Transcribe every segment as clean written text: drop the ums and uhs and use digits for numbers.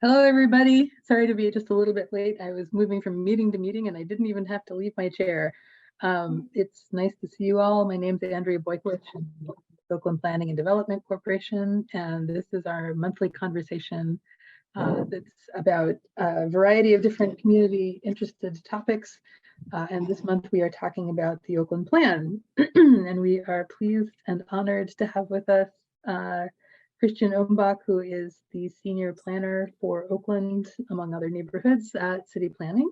Hello, everybody. Sorry to be just a little bit late. I was moving from meeting to meeting and I didn't even have to leave my chair. It's nice to see you all. My name's Andrea Boykowicz from Oakland Planning and Development Corporation, and this is our monthly conversation that's about a variety of different community interested topics. And this month we are talking about the Oakland Plan. And we are pleased and honored to have with us Christian Umbach, who is the senior planner for Oakland, among other neighborhoods at City Planning,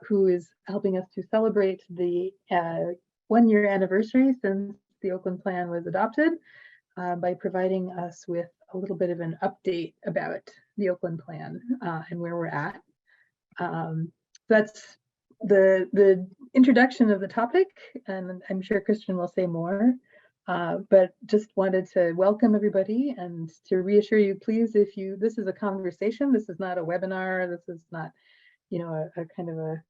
who is helping us to celebrate the 1-year anniversary since the Oakland Plan was adopted by providing us with a little bit of an update about the Oakland Plan and where we're at. That's the introduction of the topic, and I'm sure Christian will say more. But just wanted to welcome everybody and to reassure you, please, this is a conversation, this is not a webinar, this is not, a kind of a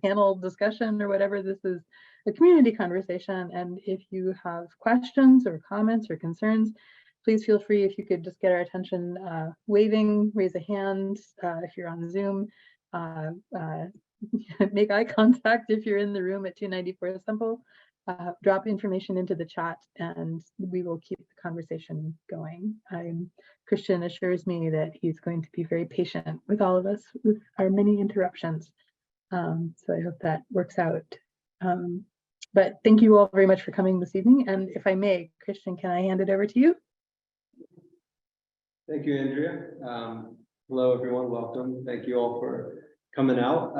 panel discussion or whatever. This is a community conversation. And if you have questions or comments or concerns, please feel free, if you could just get our attention, waving, raise a hand if you're on Zoom, make eye contact if you're in the room at 294 Semple. Drop information into the chat and we will keep the conversation going. Christian assures me that he's going to be very patient with all of us with our many interruptions. So I hope that works out. But thank you all very much for coming this evening. And if I may, Christian, can I hand it over to you? Thank you, Andrea. Hello, everyone. Welcome. Thank you all for coming out.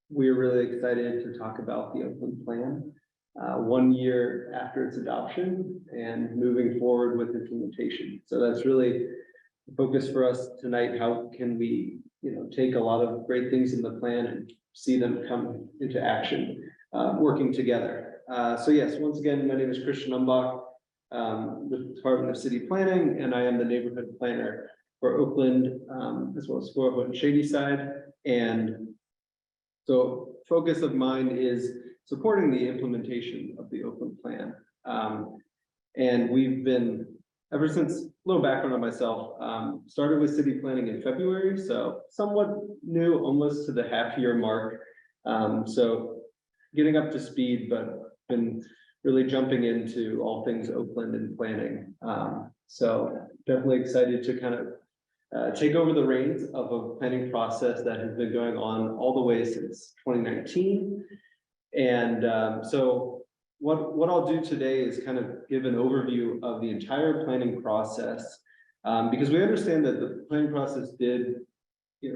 We're really excited to talk about the Oakland Plan. 1 year after its adoption and moving forward with implementation. So that's really the focus for us tonight. How can we, take a lot of great things in the plan and see them come into action, working together. So yes, once again, my name is Christian Umbach, with the Department of City Planning, and I am the neighborhood planner for Oakland, as well as Squirrelwood and Shadyside. And so focus of mine is supporting the implementation of the Oakland Plan. And we've been, ever since, a little background on myself, started with city planning in February, so somewhat new, almost to the half-year mark. So getting up to speed, but been really jumping into all things Oakland and planning. So definitely excited to kind of take over the reins of a planning process that has been going on all the way since 2019. And so what I'll do today is kind of give an overview of the entire planning process, because we understand that the planning process did,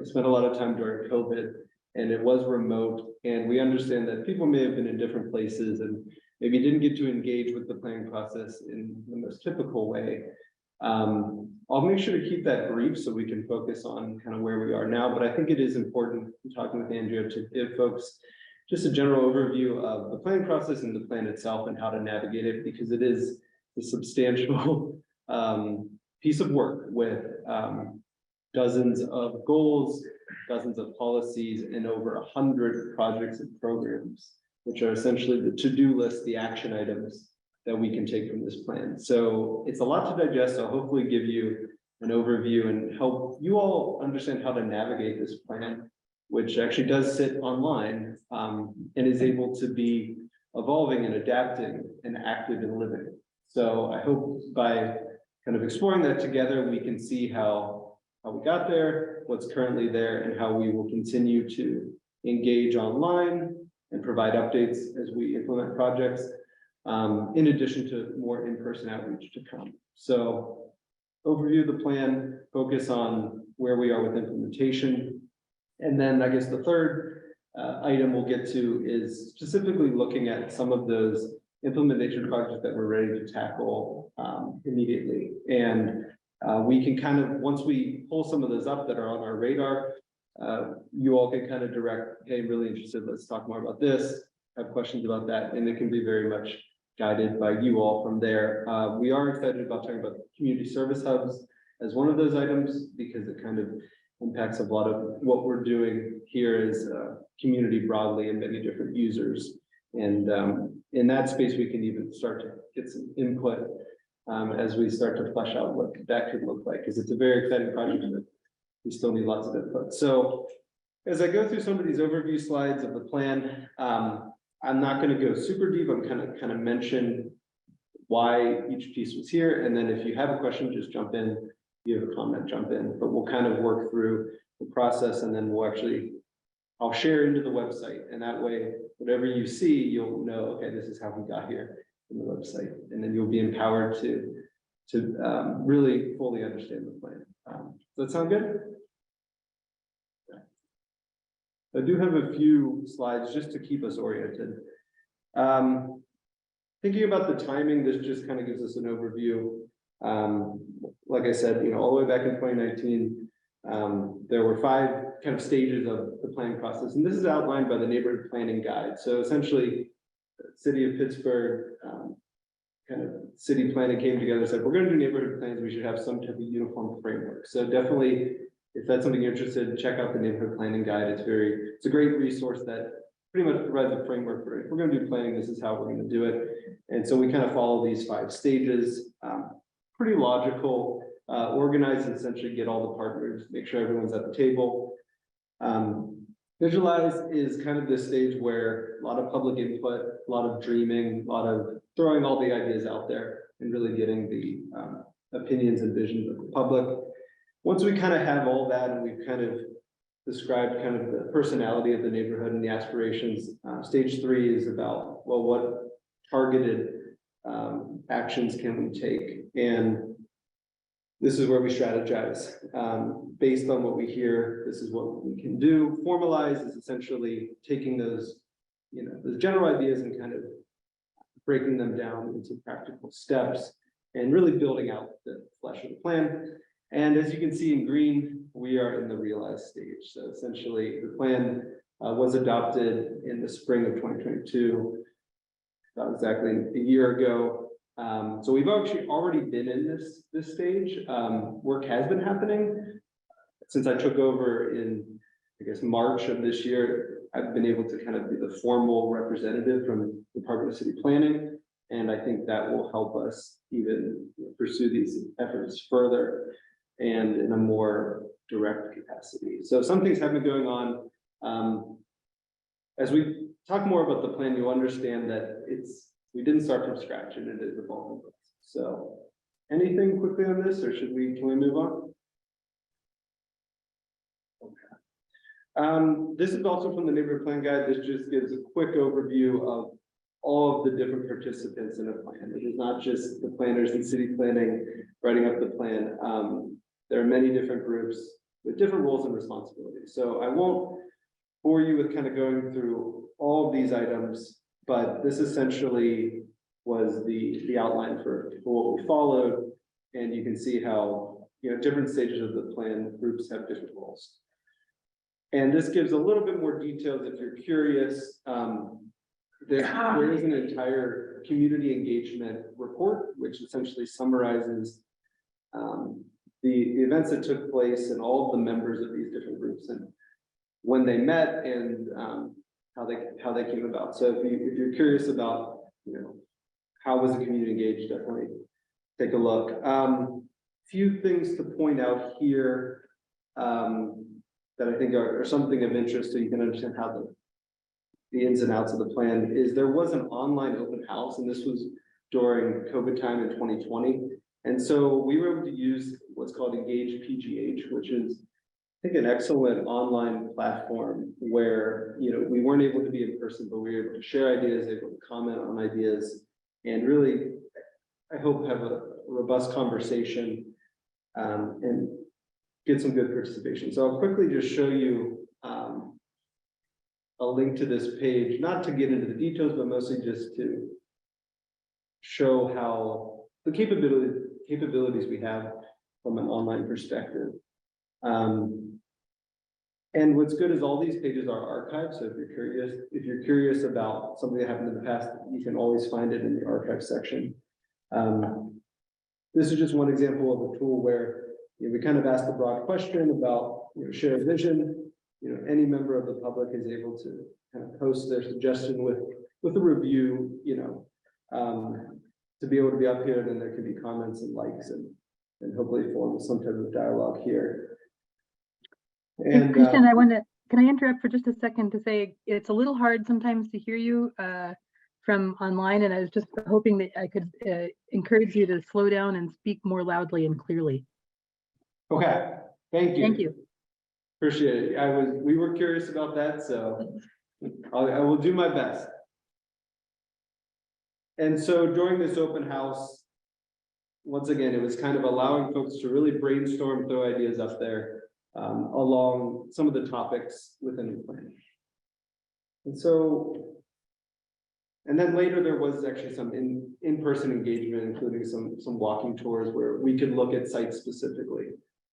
spend a lot of time during COVID, and it was remote. And we understand that people may have been in different places and maybe didn't get to engage with the planning process in the most typical way. I'll make sure to keep that brief so we can focus on kind of where we are now. But I think it is important, in talking with Andrea, to give folks just a general overview of the planning process and the plan itself and how to navigate it, because it is a substantial piece of work with dozens of goals, dozens of policies, and over 100 projects and programs, which are essentially the to-do list, the action items that we can take from this plan. So it's a lot to digest. So I'll hopefully give you an overview and help you all understand how to navigate this plan, which actually does sit online, and is able to be evolving and adapting and active and living. So I hope by kind of exploring that together, we can see how we got there, what's currently there, and how we will continue to engage online and provide updates as we implement projects, in addition to more in-person outreach to come. So overview of the plan, focus on where we are with implementation. And then I guess the third item we'll get to is specifically looking at some of those implementation projects that we're ready to tackle immediately. And we can kind of, once we pull some of those up that are on our radar, you all can kind of direct, hey, really interested, let's talk more about this, have questions about that, and it can be very much guided by you all from there. We are excited about talking about community service hubs as one of those items, because it kind of impacts a lot of what we're doing here as a community broadly and many different users. And in that space, we can even start to get some input as we start to flesh out what that could look like, because it's a very exciting project, but we still need lots of input. So as I go through some of these overview slides of the plan, I'm not going to go super deep. I'm kind of mention why each piece was here, and then if you have a question, just jump in. If you have a comment, jump in. But we'll kind of work through the process, and then I'll share into the website, and that way, whatever you see, you'll know, okay, this is how we got here in the website, and then you'll be empowered to really fully understand the plan. Does that sound good? I do have a few slides just to keep us oriented. Thinking about the timing, this just kind of gives us an overview. Like I said, all the way back in 2019, there were 5 kind of stages of the planning process, and this is outlined by the neighborhood planning guide. So essentially, the city of Pittsburgh, kind of city planning came together and said, we're going to do neighborhood plans, we should have some type of uniform framework. So definitely, if that's something you're interested in, check out the neighborhood planning guide. It's a great resource that pretty much provides a framework for it. If we're going to do planning, this is how we're going to do it. And so we kind of follow these 5 stages, pretty logical, organize and essentially get all the partners, make sure everyone's at the table. Visualize is kind of this stage where a lot of public input, a lot of dreaming, a lot of throwing all the ideas out there and really getting the opinions and visions of the public. Once we kind of have all that and we've kind of described kind of the personality of the neighborhood and the aspirations, stage 3 is about, well, what targeted actions can we take? And this is where we strategize. Based on what we hear, this is what we can do. Formalize is essentially taking those, those general ideas and kind of breaking them down into practical steps and really building out the flesh of the plan. And as you can see in green, we are in the realize stage. So essentially, the plan was adopted in the spring of 2022, about exactly a year ago. So we've actually already been in this stage. Work has been happening since I took over in, I guess, March of this year. I've been able to kind of be the formal representative from the Department of City Planning, and I think that will help us even pursue these efforts further and in a more direct capacity. So some things have been going on. As we talk more about the plan, you'll understand that we didn't start from scratch and it is evolving. So anything quickly on this, or can we move on? Okay. This is also from the neighborhood plan guide. This just gives a quick overview of all of the different participants in a plan. It is not just the planners and city planning writing up the plan. There are many different groups with different roles and responsibilities. So I won't bore you with kind of going through all of these items, but this essentially was the outline for what we followed. And you can see how, different stages of the plan groups have different roles. And this gives a little bit more details if you're curious. There is an entire community engagement report, which essentially summarizes the events that took place and all of the members of these different groups and when they met and how they came about. So if you're curious about, how was the community engaged, definitely take a look. Few things to point out here that I think are something of interest, so you can understand how the ins and outs of the plan is. There was an online open house, and this was during COVID time in 2020. And so we were able to use what's called Engage PGH, which is, I think, an excellent online platform where, we weren't able to be in person, but we were able to share ideas, able to comment on ideas, and really, I hope, have a robust conversation and get some good participation. So I'll quickly just show you a link to this page, not to get into the details, but mostly just to show how the capabilities we have from an online perspective. And what's good is all these pages are archived. So if you're curious about something that happened in the past, you can always find it in the archive section. This is just one example of a tool where we kind of asked a broad question about share a vision. Any member of the public is able to kind of post their suggestion with a review, to be able to be up here, then there can be comments and likes and hopefully form some type of dialogue here. And Christian, can I interrupt for just a second to say it's a little hard sometimes to hear you from online, and I was just hoping that I could encourage you to slow down and speak more loudly and clearly. okay, thank you. Thank you. Appreciate it. We were curious about that, so I will do my best. And so during this open house, once again, it was kind of allowing folks to really brainstorm, throw ideas up there along some of the topics within the plan. And so, and then later there was actually some in-person engagement, including some walking tours where we could look at sites specifically.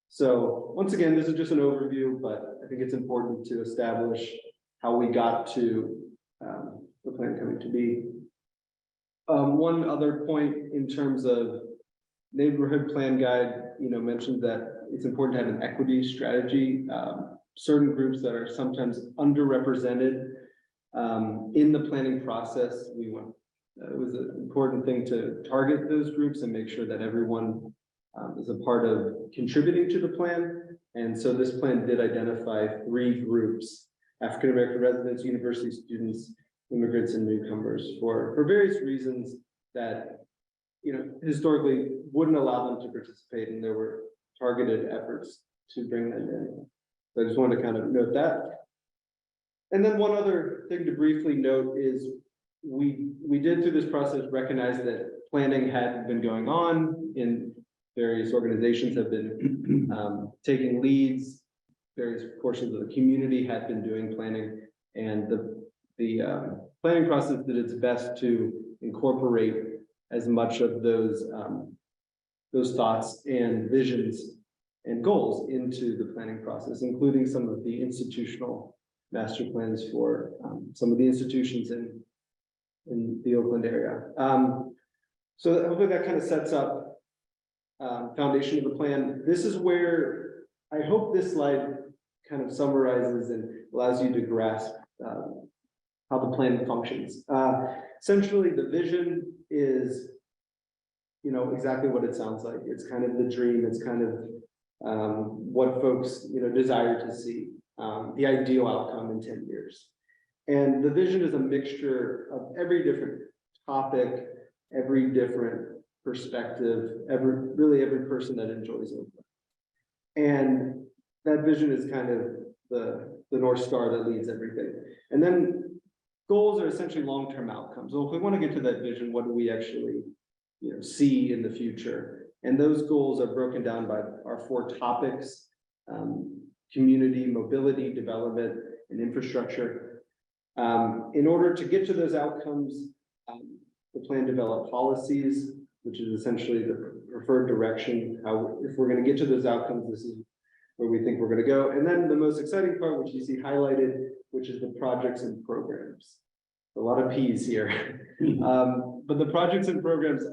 So once again, this is just an overview, but I think it's important to establish how we got to the plan coming to be. One other point in terms of neighborhood plan guide, mentioned that it's important to have an equity strategy. Certain groups that are sometimes underrepresented in the planning process, it was an important thing to target those groups and make sure that everyone is a part of contributing to the plan. And so this plan did identify 3 groups: African American residents, university students, immigrants, and newcomers for various reasons that historically wouldn't allow them to participate, and there were targeted efforts to bring them in. So I just wanted to kind of note that. And then one other thing to briefly note is we did through this process recognize that planning had been going on in various organizations have been taking leads, various portions of the community had been doing planning, and the planning process did its best to incorporate as much of those thoughts and visions and goals into the planning process, including some of the institutional master plans for some of the institutions in the Oakland area. So hopefully that kind of sets up foundation of the plan. This is where I hope this slide kind of summarizes and allows you to grasp how the plan functions. Essentially, the vision is, exactly what it sounds like. It's kind of the dream. It's kind of what folks, desire to see, the ideal outcome in 10 years. And the vision is a mixture of every different topic, every different perspective, really every person that enjoys Oakland. And that vision is kind of the North Star that leads everything. And then goals are essentially long-term outcomes. So if we want to get to that vision, what do we actually see in the future? And those goals are broken down by our 4 topics: community, mobility, development, and infrastructure. In order to get to those outcomes, the plan developed policies, which is essentially the preferred direction. If we're going to get to those outcomes, this is where we think we're going to go. And then the most exciting part, which you see highlighted, which is the projects and programs. A lot of P's here. But the projects and programs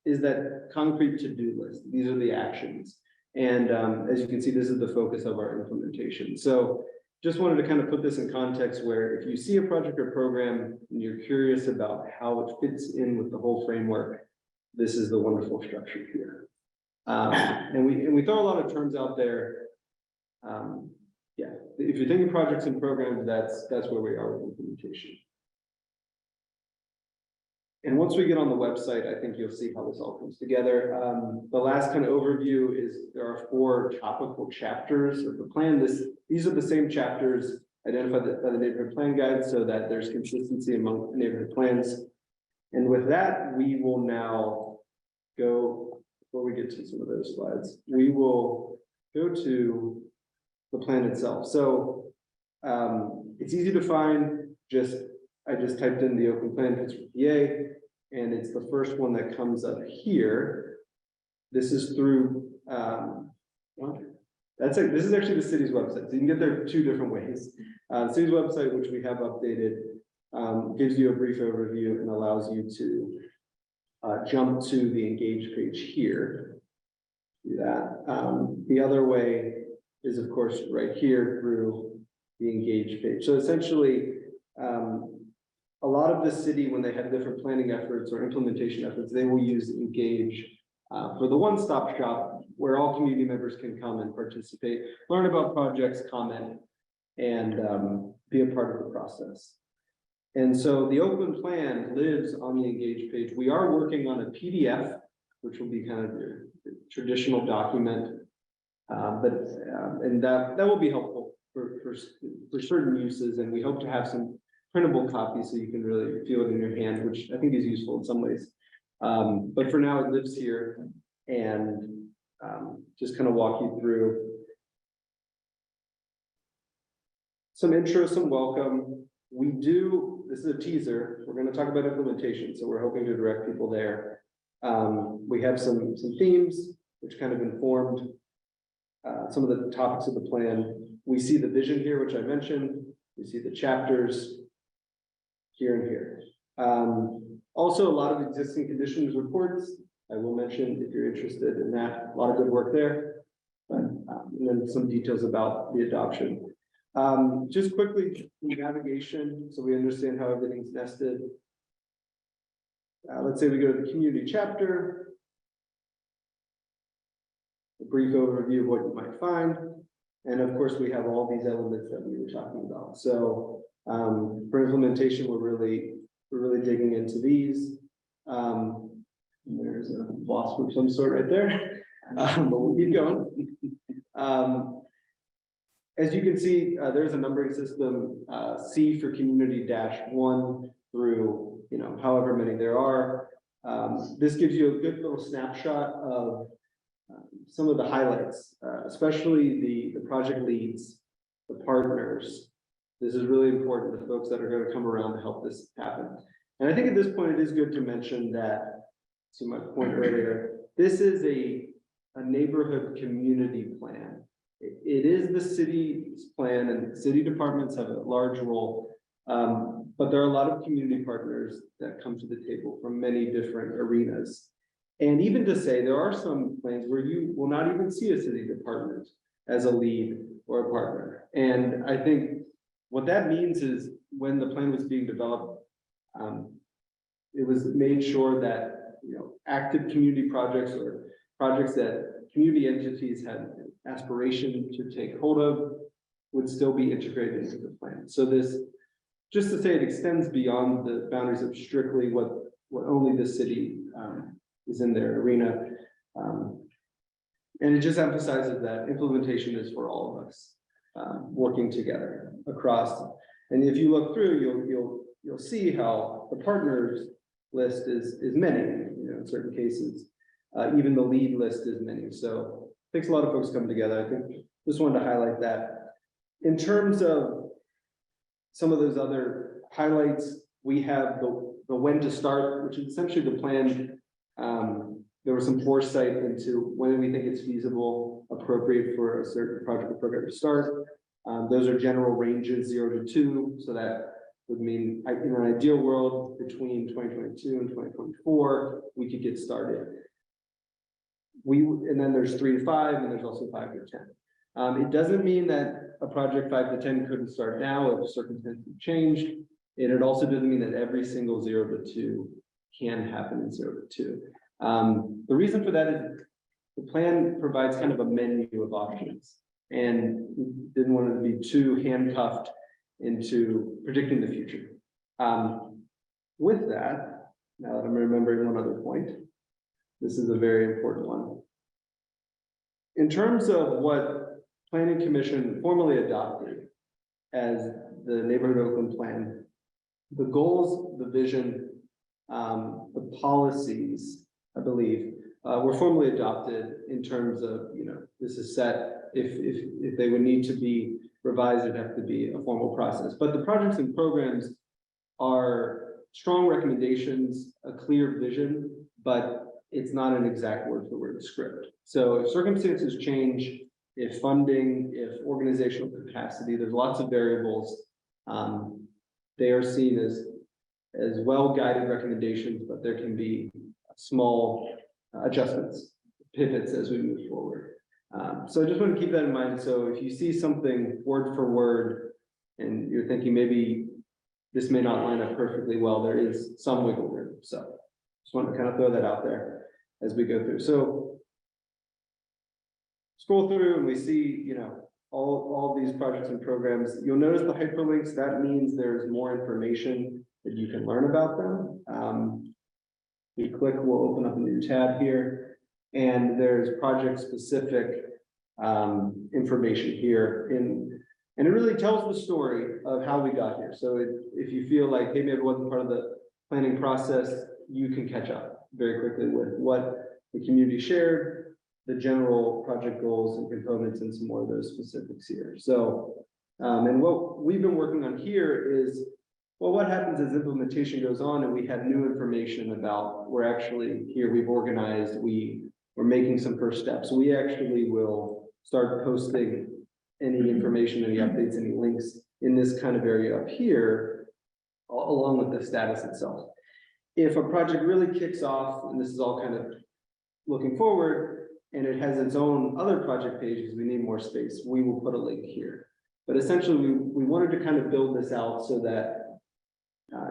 is that concrete to-do list. These are the actions. And as you can see, this is the focus of our implementation. So just wanted to kind of put this in context where if you see a project or program and you're curious about how it fits in with the whole framework, this is the wonderful structure here. And we throw a lot of terms out there. Yeah, if you're thinking projects and programs, that's where we are with implementation. And once we get on the website, I think you'll see how this all comes together. The last kind of overview is there are 4 topical chapters of the plan. These are the same chapters identified by the neighborhood plan guide so that there's consistency among neighborhood plans. And with that, we will now go, before we get to some of those slides, we will go to the plan itself. So it's easy to find. I just typed in the Oakland Plan Pittsburgh, PA, and it's the first one that comes up here. This is through this is actually the city's website. So you can get there 2 different ways. The city's website, which we have updated, gives you a brief overview and allows you to jump to the engage page here. Do that. The other way is, of course, right here through the engage page. So essentially, a lot of the city, when they have different planning efforts or implementation efforts, they will use Engage for the one-stop shop where all community members can come and participate, learn about projects, comment, and be a part of the process. And so the Oakland Plan lives on the Engage page. We are working on a PDF, which will be kind of the traditional document, and that will be helpful for certain uses. And we hope to have some printable copies so you can really feel it in your hand, which I think is useful in some ways. But for now, it lives here, and just kind of walk you through some intro, some welcome. This is a teaser. We're going to talk about implementation, so we're hoping to direct people there. We have some themes which kind of informed some of the topics of the plan. We see the vision here, which I mentioned. We see the chapters here and here. Also, a lot of existing conditions reports. I will mention if you're interested in that. A lot of good work there. But, and then some details about the adoption. Just quickly, navigation, so we understand how everything's nested. Let's say we go to the community chapter. A brief overview of what you might find. And of course, we have all these elements that we were talking about. So for implementation, we're really digging into these. There's a wasp of some sort right there, but we'll keep going. As you can see, there's a numbering system, C for community -1 through, however many there are. This gives you a good little snapshot of some of the highlights, especially the project leads, the partners. This is really important, the folks that are going to come around to help this happen. And I think at this point, it is good to mention that, to my point earlier, this is a neighborhood community plan. It is the city's plan, and city departments have a large role, but there are a lot of community partners that come to the table from many different arenas. And even to say, there are some plans where you will not even see a city department as a lead or a partner. And I think what that means is when the plan was being developed, it was made sure that active community projects or projects that community entities had aspiration to take hold of would still be integrated into the plan. So this, just to say, it extends beyond the boundaries of strictly what only the city is in their arena. And it just emphasizes that implementation is for all of us working together across. And if you look through, you'll see how the partners list is many, in certain cases. Even the lead list is many. So it takes a lot of folks coming together. I think just wanted to highlight that. In terms of some of those other highlights, we have the when to start, which is essentially the plan. There was some foresight into when we think it's feasible, appropriate for a certain project or program to start. Those are general ranges 0 to 2. So that would mean in an ideal world between 2022 and 2024, we could get started. And then there's 3 to 5, and there's also 5 to 10. It doesn't mean that a project 5 to 10 couldn't start now if circumstances changed. And it also doesn't mean that every single 0 to 2 can happen in 0 to 2. The reason for that is the plan provides kind of a menu of options, and we didn't want it to be too handcuffed into predicting the future. With that, now that I'm remembering one other point, this is a very important one. In terms of what Planning Commission formally adopted as the Neighborhood Oakland Plan, the goals, the vision, the policies, I believe, were formally adopted in terms of, this is set. If they would need to be revised, it'd have to be a formal process. But the projects and programs are strong recommendations, a clear vision, but it's not an exact word for word script. So if circumstances change, if funding, if organizational capacity, there's lots of variables. They are seen as well-guided recommendations, but there can be small adjustments, pivots as we move forward. So I just want to keep that in mind. So if you see something word for word and you're thinking maybe this may not line up perfectly well. There is some wiggle room. So just want to kind of throw that out there as we go through. So scroll through and we see, you know, all these projects and programs. You'll notice the hyperlinks. That means there's more information that you can learn about them. We click, we'll open up a new tab here, and there's project specific information here and it really tells the story of how we got here. So if you feel like, hey, maybe it wasn't part of the planning process, you can catch up very quickly with what the community shared, the general project goals and components, and some more of those specifics here. So, and what we've been working on here is, well, what happens as implementation goes on and we have new information about, we're actually here, we've organized, we're making some first steps. We actually will start posting any information, any updates, any links in this kind of area up here, along with the status itself. If a project really kicks off, and this is all kind of looking forward, and it has its own other project pages, we need more space, we will put a link here. But essentially, we wanted to kind of build this out so that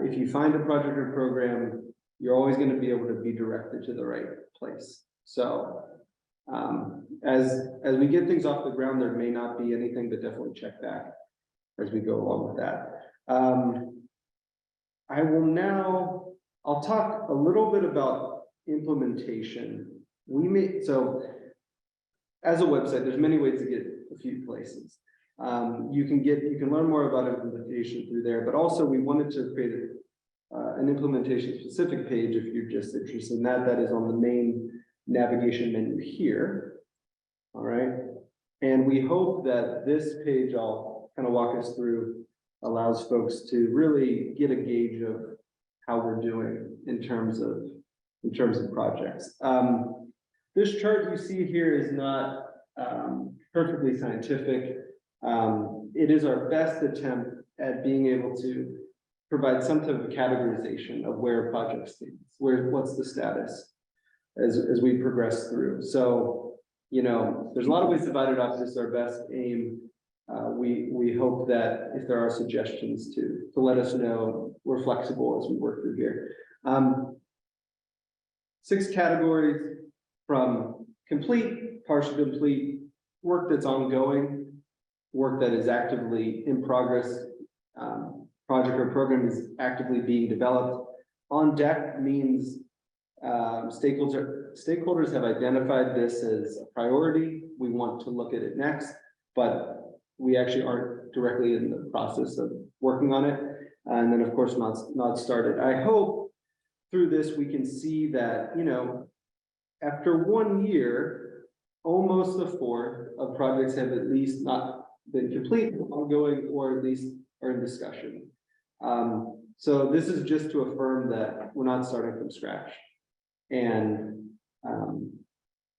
if you find a project or program, you're always going to be able to be directed to the right place. So as we get things off the ground, there may not be anything, but definitely check back as we go along with that. I'll talk a little bit about implementation. So as a website, there's many ways to get a few places. You can learn more about implementation through there, but also we wanted to create an implementation specific page if you're just interested in that. That is on the main navigation menu here. All right. And we hope that this page, I'll kind of walk us through, allows folks to really get a gauge of how we're doing in terms of projects. This chart you see here is not perfectly scientific. It is our best attempt at being able to provide some type of categorization of where a project stands, what's the status as we progress through. So, you know, there's a lot of ways to divide it up. This is our best aim. We hope that if there are suggestions to let us know, we're flexible as we work through here. 6 categories from complete, partially complete, work that's ongoing, work that is actively in progress, project or program is actively being developed. On deck means stakeholders have identified this as a priority. We want to look at it next, but we actually aren't directly in the process of working on it. And then of course not started. I hope through this we can see that, you know, after 1 year, almost a fourth of projects have at least not been complete, ongoing, or at least are in discussion. So this is just to affirm that we're not starting from scratch. And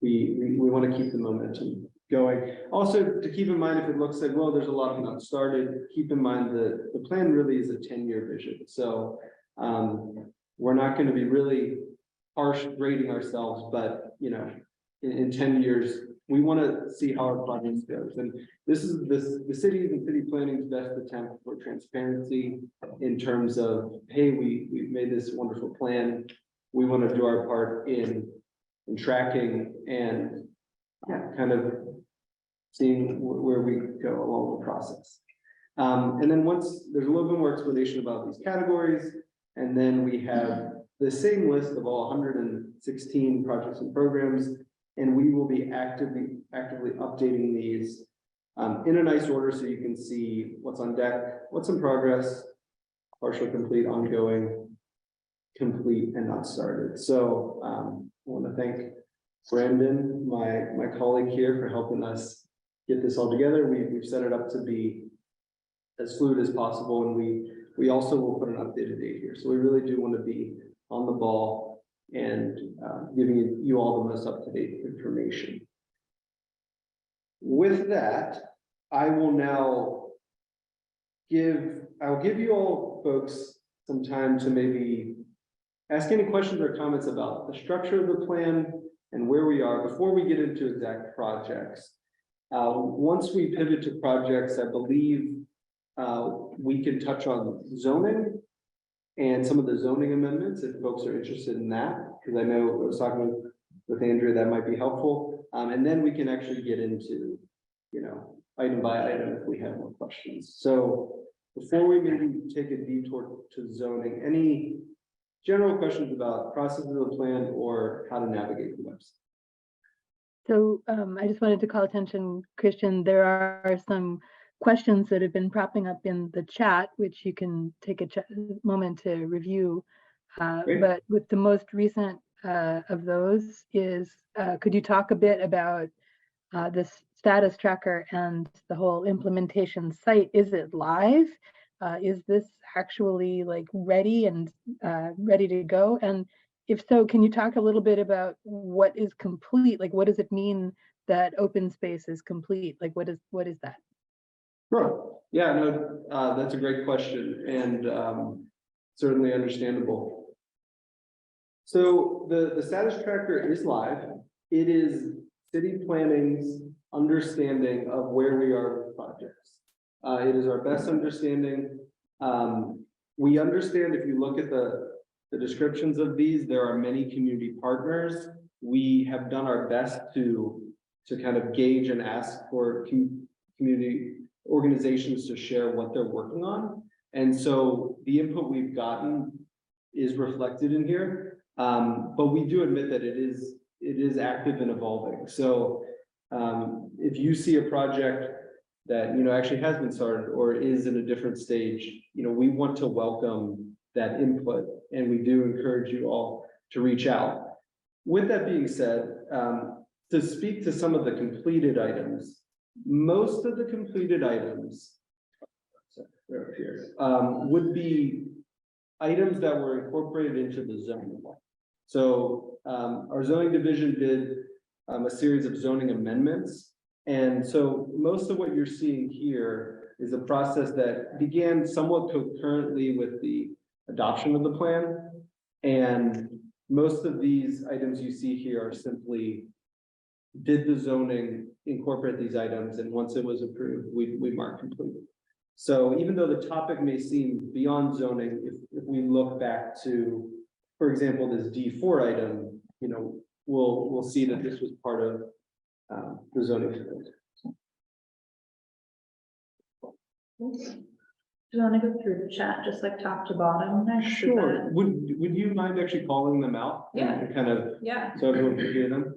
we want to keep the momentum going. Also, to keep in mind, if it looks like, well, there's a lot not started, keep in mind that the plan really is a 10-year vision. So we're not going to be really harsh grading ourselves, but you know, in 10 years, we want to see how our project goes. And this is the cities and city planning's best attempt for transparency in terms of, hey, we've made this wonderful plan. We want to do our part in tracking and kind of seeing where we go along the process. And then once there's a little bit more explanation about these categories, and then we have the same list of all 116 projects and programs, and we will be actively updating these in a nice order so you can see what's on deck, what's in progress, partial complete, ongoing, complete, and not started. So I want to thank Brandon, my colleague here, for helping us get this all together. We've set it up to be as fluid as possible, and we also will put an updated date here. So we really do want to be on the ball and giving you all the most up-to-date information. With that, I will now I'll give you all folks some time to maybe ask any questions or comments about the structure of the plan and where we are before we get into exact projects. Once we pivot to projects, I believe we can touch on zoning and some of the zoning amendments if folks are interested in that, because I know I was talking with Andrea, that might be helpful. And then we can actually get into, item by item if we have more questions. So before we maybe take a detour to zoning, any general questions about process of the plan or how to navigate the website? So I just wanted to call attention, Christian, there are some questions that have been propping up in the chat, which you can take a moment to review. But with the most recent of those is, could you talk a bit about this status tracker and the whole implementation site? Is it live? Is this actually like ready and ready to go? And if so, can you talk a little bit about what is complete? Like, what does it mean that open space is complete? Like, what is that? Sure. Yeah, no, that's a great question and certainly understandable. So the status tracker is live. It is city planning's understanding of where we are with projects. It is our best understanding. We understand if you look at the descriptions of these, there are many community partners. We have done our best to kind of gauge and ask for community organizations to share what they're working on. And so the input we've gotten is reflected in here. But we do admit that it is active and evolving. So if you see a project that actually has been started or is in a different stage, we want to welcome that input, and we do encourage you all to reach out. With that being said, to speak to some of the completed items, most of the completed items would be items that were incorporated into the zoning law. So our zoning division did a series of zoning amendments. And so most of what you're seeing here is a process that began somewhat concurrently with the adoption of the plan. And most of these items you see here are simply, did the zoning incorporate these items? And once it was approved, we marked completed. So even though the topic may seem beyond zoning, if we look back to, for example, this D4 item, we'll see that this was part of the zoning field. Do you want to go through the chat, just like top to bottom next? Sure. Would you mind actually calling them out? Yeah. And kind of, Yeah. so everyone can hear them?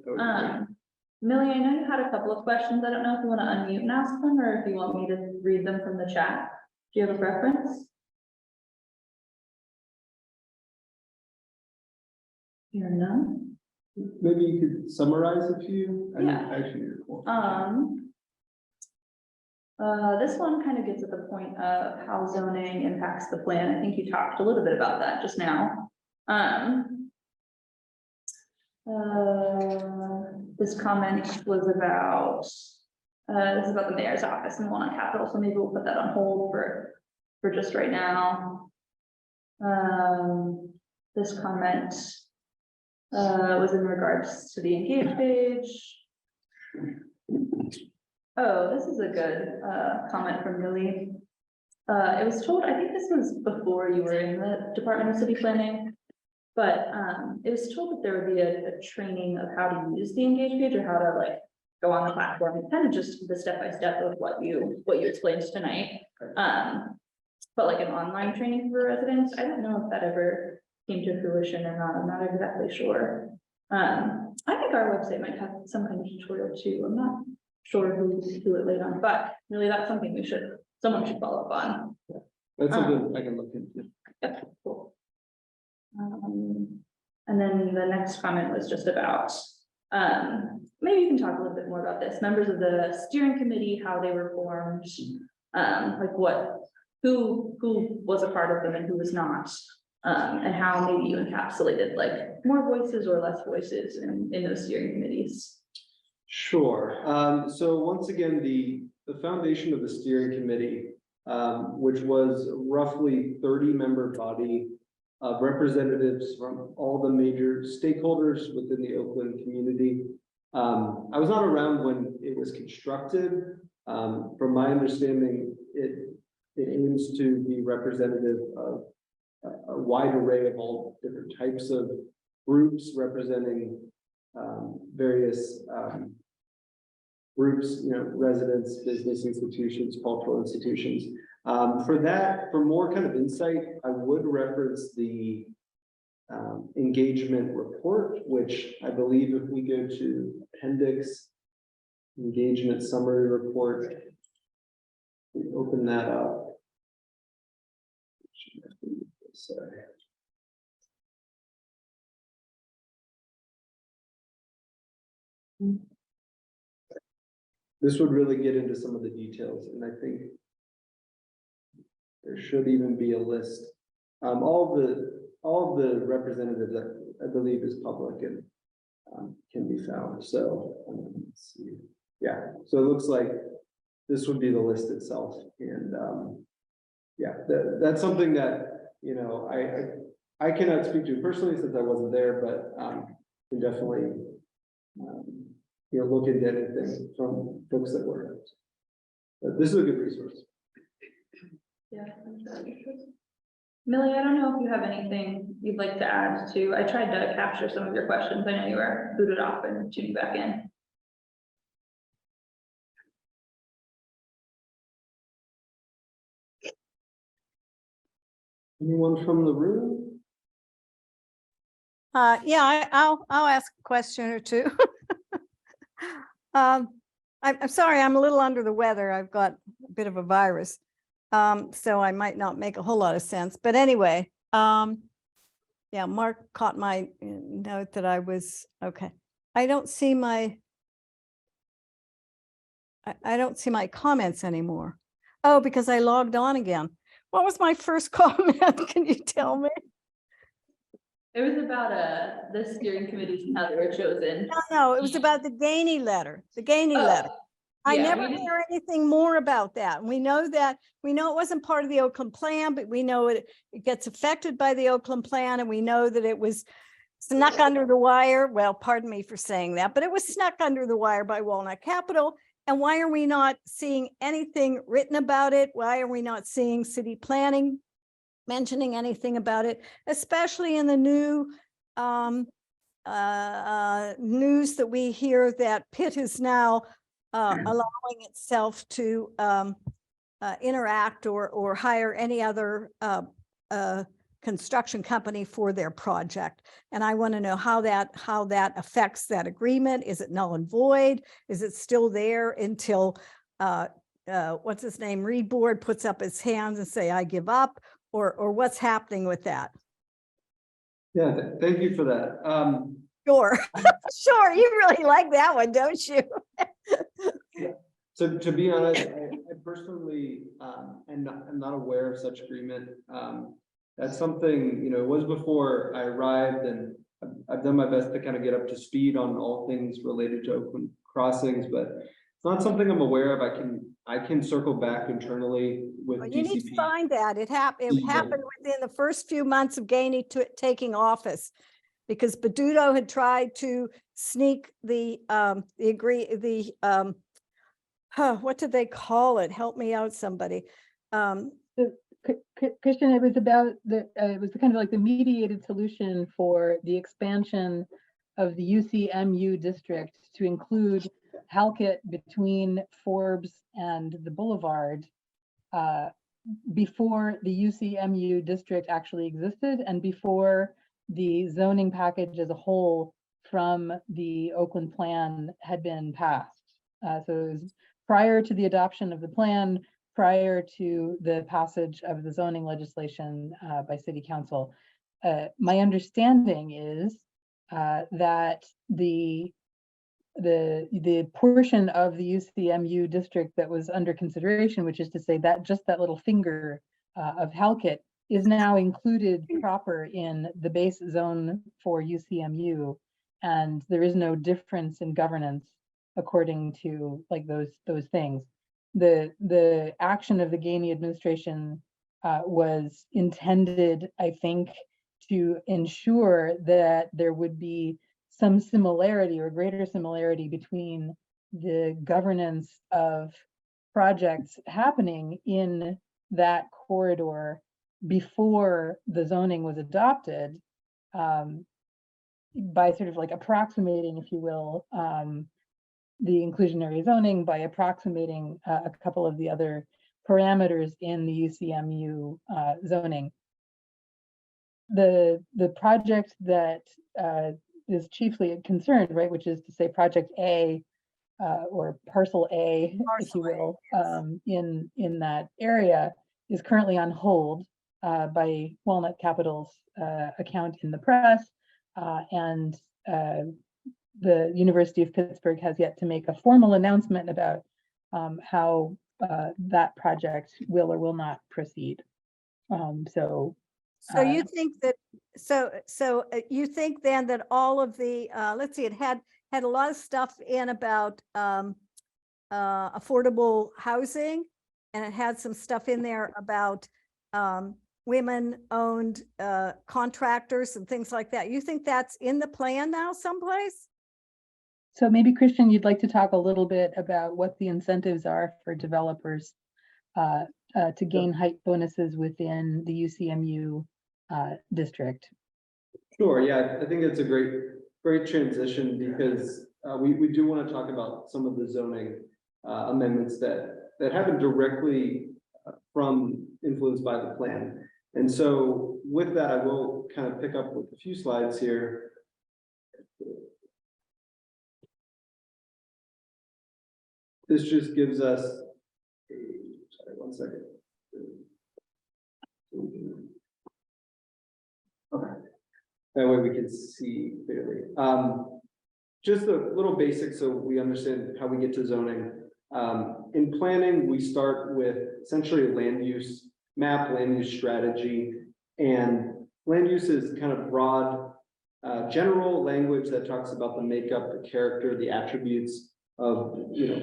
Millie, I know you had a couple of questions. I don't know if you want to unmute and ask them, or if you want me to read them from the chat. Do you have a preference? Hear none. Maybe you could summarize a few. Yeah. Actually, this one kind of gets at the point of how zoning impacts the plan. I think you talked a little bit about that just now. This comment was about, this is about the mayor's office and one on Capitol, so maybe we'll put that on hold for just right now. This comment was in regards to the engage page. Oh, this is a good comment from Millie. It was told, I think this was before you were in the Department of City Planning, but it was told that there would be a training of how to use the engage page or how to like go on the platform, kind of just the step-by-step of what you explained tonight. But like an online training for residents, I don't know if that ever came to fruition or not. I'm not exactly sure. I think our website might have some kind of tutorial too. I'm not sure who it laid on, but really that's something someone should follow up on. Yeah. That's something I can look into. Yep, cool. And then the next comment was just about, maybe you can talk a little bit more about this. Members of the steering committee, how they were formed, like who was a part of them and who was not, and how maybe you encapsulated like more voices or less voices in those steering committees. Sure. So once again, the foundation of the steering committee, which was roughly 30-member body of representatives from all the major stakeholders within the Oakland community. I was not around when it was constructed. From my understanding, it it aims to be representative of a wide array of all different types of groups representing various groups, residents, business institutions, cultural institutions. For more kind of insight, I would reference the engagement report, which I believe if we go to appendix engagement summary report, we open that up. Sorry. This would really get into some of the details, and I think there should even be a list. All of the representatives that I believe is public and can be found. So let's see. Yeah, so it looks like this would be the list itself, and yeah, that's something that I cannot speak to personally since I wasn't there, but can definitely look into anything from folks that were. But this is a good resource. Yeah. Millie, I don't know if you have anything you'd like to add to. I tried to capture some of your questions. I know you were booted off and tuning back in. Anyone from the room? Yeah, I'll ask a question or two. I'm sorry, I'm a little under the weather. I've got a bit of a virus, so I might not make a whole lot of sense. But anyway, yeah, Mark caught my note that I was okay. I don't see my comments anymore. Oh, because I logged on again. What was my first comment? Can you tell me? It was about the steering committees and how they were chosen. No, it was about the Gainey letter, letter. I yeah, never hear anything more about that. And we know it wasn't part of the Oakland Plan, but we know it gets affected by the Oakland Plan, and we know that it was snuck under the wire. Well, pardon me for saying that, but it was snuck under the wire by Walnut Capital. And why are we not seeing anything written about it? Why are we not seeing city planning mentioning anything about it, especially in the new news that we hear that Pitt is now allowing itself to interact or hire any other construction company for their project. And I want to know how that affects that agreement. Is it null and void? Is it still there until what's his name, Reed Board puts up his hands and say, I give up, or what's happening with that? Yeah, thank you for that. Sure. Sure, you really like that one, don't you? So to be honest, I personally am not aware of such agreement. That's something, it was before I arrived, and I've done my best to kind of get up to speed on all things related to Oakland crossings, but it's not something I'm aware of. I can circle back internally with You need to DCP. find that. It happened within the first few months of Gainey taking office, because Badudo had tried to sneak what did they call it? Help me out, somebody. Christian, it was about it was kind of like the mediated solution for the expansion of the UCMU district to include Halkett between Forbes and the Boulevard before the UCMU district actually existed, and before the zoning package as a whole from the Oakland Plan had been passed. So it was prior to the adoption of the plan, prior to the passage of the zoning legislation by City Council. My understanding is that the portion of the UCMU district that was under consideration, which is to say that just that little finger of Halkett, is now included proper in the base zone for UCMU, and there is no difference in governance according to like those things. The action of the Gainey administration was intended, I think, to ensure that there would be some similarity or greater similarity between the governance of projects happening in that corridor before the zoning was adopted, by sort of like approximating, if you will, the inclusionary zoning, by approximating a couple of the other parameters in the UCMU zoning. The project that is chiefly concerned, right, which is to say Project A, or Parcel A, if you will, in that area, is currently on hold by Walnut Capital's account in the press, and the University of Pittsburgh has yet to make a formal announcement about how that project will or will not proceed. So you think that, you think then that all of the, let's see, it had a lot of stuff in about affordable housing, and it had some stuff in there about women-owned contractors and things like that. You think that's in the plan now someplace? So maybe, Christian, you'd like to talk a little bit about what the incentives are for developers to gain height bonuses within the UCMU district. Sure, yeah, I think it's a great transition, because we do want to talk about some of the zoning amendments that happen directly from influenced by the plan. And so with that, I will kind of pick up with a few slides here. This just gives us sorry, one second. Okay, that way we can see clearly. Just a little basic so we understand how we get to zoning. In planning, we start with essentially land use map, land use strategy, and land use is kind of broad, general language that talks about the makeup, the character, the attributes of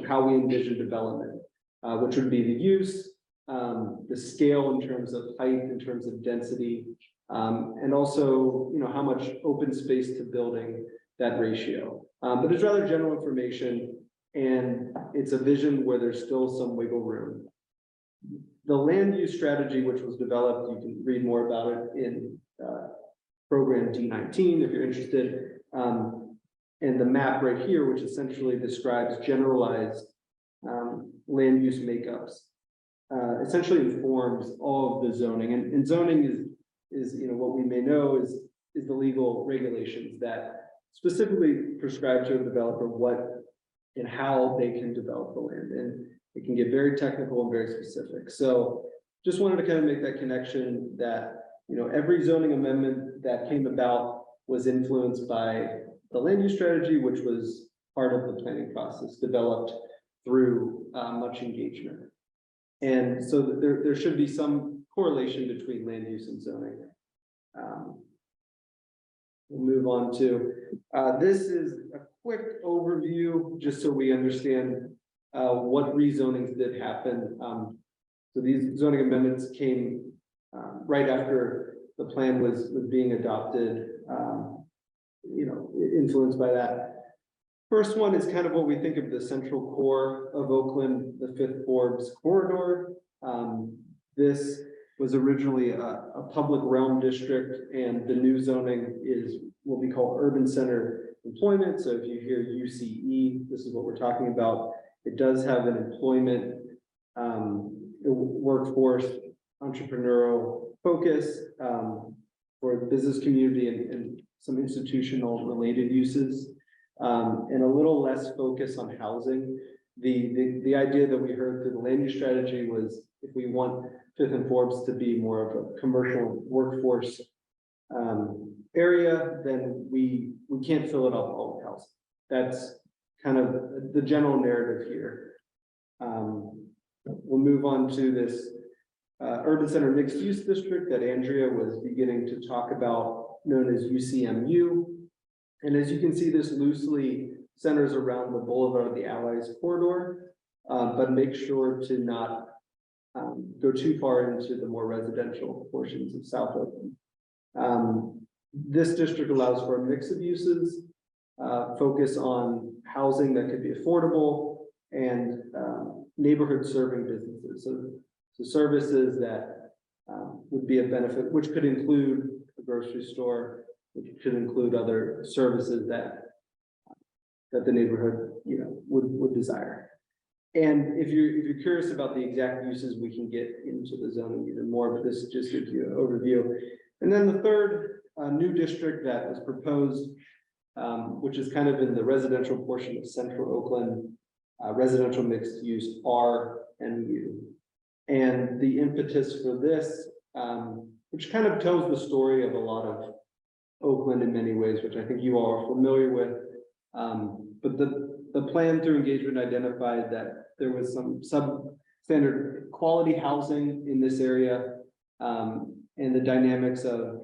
how we envision development, which would be the use, the scale in terms of height, in terms of density, and also how much open space to building, that ratio. But it's rather general information, and it's a vision where there's still some wiggle room. The land use strategy, which was developed, you can read more about it in program D19 if you're interested. And the map right here, which essentially describes generalized land use makeups, essentially informs all of the zoning. And zoning is what we may know is the legal regulations that specifically prescribe to a developer what and how they can develop the land. And it can get very technical and very specific. So just wanted to kind of make that connection that every zoning amendment that came about was influenced by the land use strategy, which was part of the planning process developed through much engagement. And so there should be some correlation between land use and zoning. We'll move on to, this is a quick overview, just so we understand what rezonings did happen. So these zoning amendments came right after the plan was being adopted, influenced by that. First one is kind of what we think of the central core of Oakland, the 5th Forbes corridor. This was originally a public realm district, and the new zoning is what we call urban center employment. So if you hear UCE, this is what we're talking about. It does have an employment, workforce, entrepreneurial focus for the business community and some institutional related uses, and a little less focus on housing. The idea that we heard through the land use strategy was, if we want 5th and Forbes to be more of a commercial workforce area, then we can't fill it up all with housing. That's kind of the general narrative here. We'll move on to this urban center mixed use district that Andrea was beginning to talk about, known as UCMU. And as you can see, this loosely centers around the Boulevard of the Allies corridor, but make sure to not go too far into the more residential portions of South Oakland. This district allows for a mix of uses, focus on housing that could be affordable, and neighborhood serving businesses. So services that would be a benefit, which could include a grocery store, which could include other services that the neighborhood, would desire. And if you're curious about the exact uses, we can get into the zoning even more, but this just gives you an overview. And then the third new district that was proposed, which is kind of in the residential portion of central Oakland, residential mixed use R and U. And the impetus for this, which kind of tells the story of a lot of Oakland in many ways, which I think you all are familiar with. But the plan through engagement identified that there was some substandard quality housing in this area, and the dynamics of,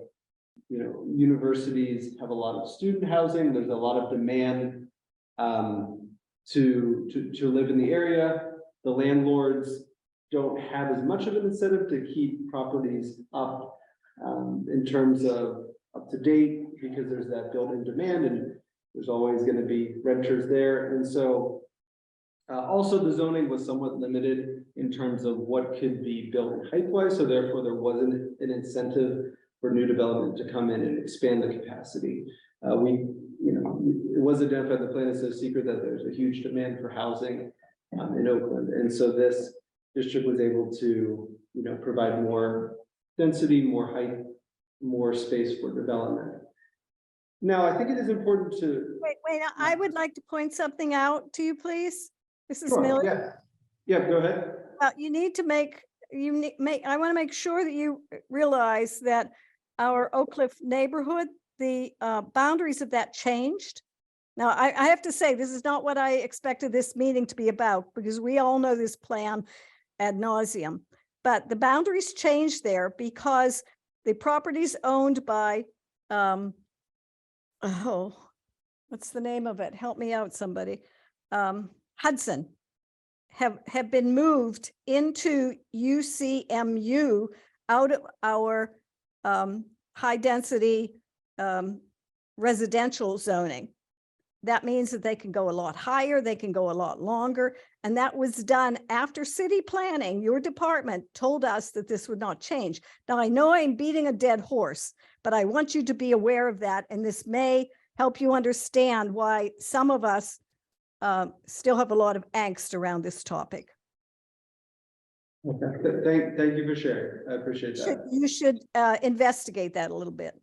universities have a lot of student housing. There's a lot of demand to live in the area. The landlords don't have as much of an incentive to keep properties up in terms of up to date, because there's that built-in demand and there's always going to be renters there. And so also the zoning was somewhat limited in terms of what could be built height-wise. So therefore there wasn't an incentive for new development to come in and expand the capacity. It was identified, the plan is no secret that there's a huge demand for housing in Oakland. And so this district was able to, provide more density, more height, more space for development. Now, I think it is important to. Wait, I would like to point something out to you, please. This is Sure, Millie. yeah, go ahead. You need to I want to make sure that you realize that our Oak Cliff neighborhood, the boundaries of that changed. Now, I have to say, this is not what I expected this meeting to be about, because we all know this plan ad nauseum. But the boundaries changed there because the properties owned by, what's the name of it? Help me out, somebody. Hudson have been moved into UCMU out of our high density residential zoning. That means that they can go a lot higher, they can go a lot longer. And that was done after city planning. Your department told us that this would not change. Now, I know I'm beating a dead horse, but I want you to be aware of that. And this may help you understand why some of us still have a lot of angst around this topic. Okay. Thank you for sharing. I appreciate that. You should investigate that a little bit.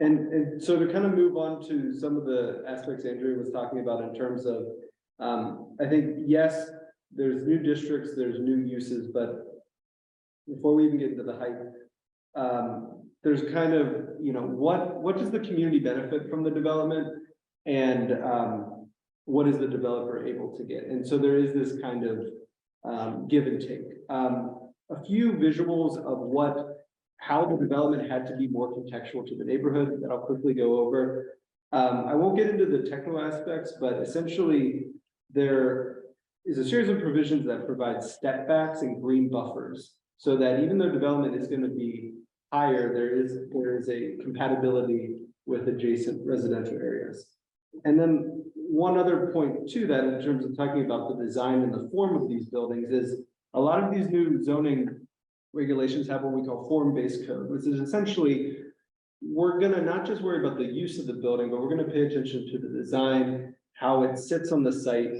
And so to kind of move on to some of the aspects Andrea was talking about in terms of, I think, yes, there's new districts, there's new uses, but before we even get into the height, there's kind of, what does the community benefit from the development, and what is the developer able to get? And so there is this kind of give and take. A few visuals of how the development had to be more contextual to the neighborhood that I'll quickly go over. I won't get into the technical aspects, but essentially there is a series of provisions that provide step backs and green buffers, so that even though development is going to be higher, there is a compatibility with adjacent residential areas. And then one other point to that, in terms of talking about the design and the form of these buildings, is a lot of these new zoning regulations have what we call form-based code, which is essentially, we're going to not just worry about the use of the building, but we're going to pay attention to the design, how it sits on the site,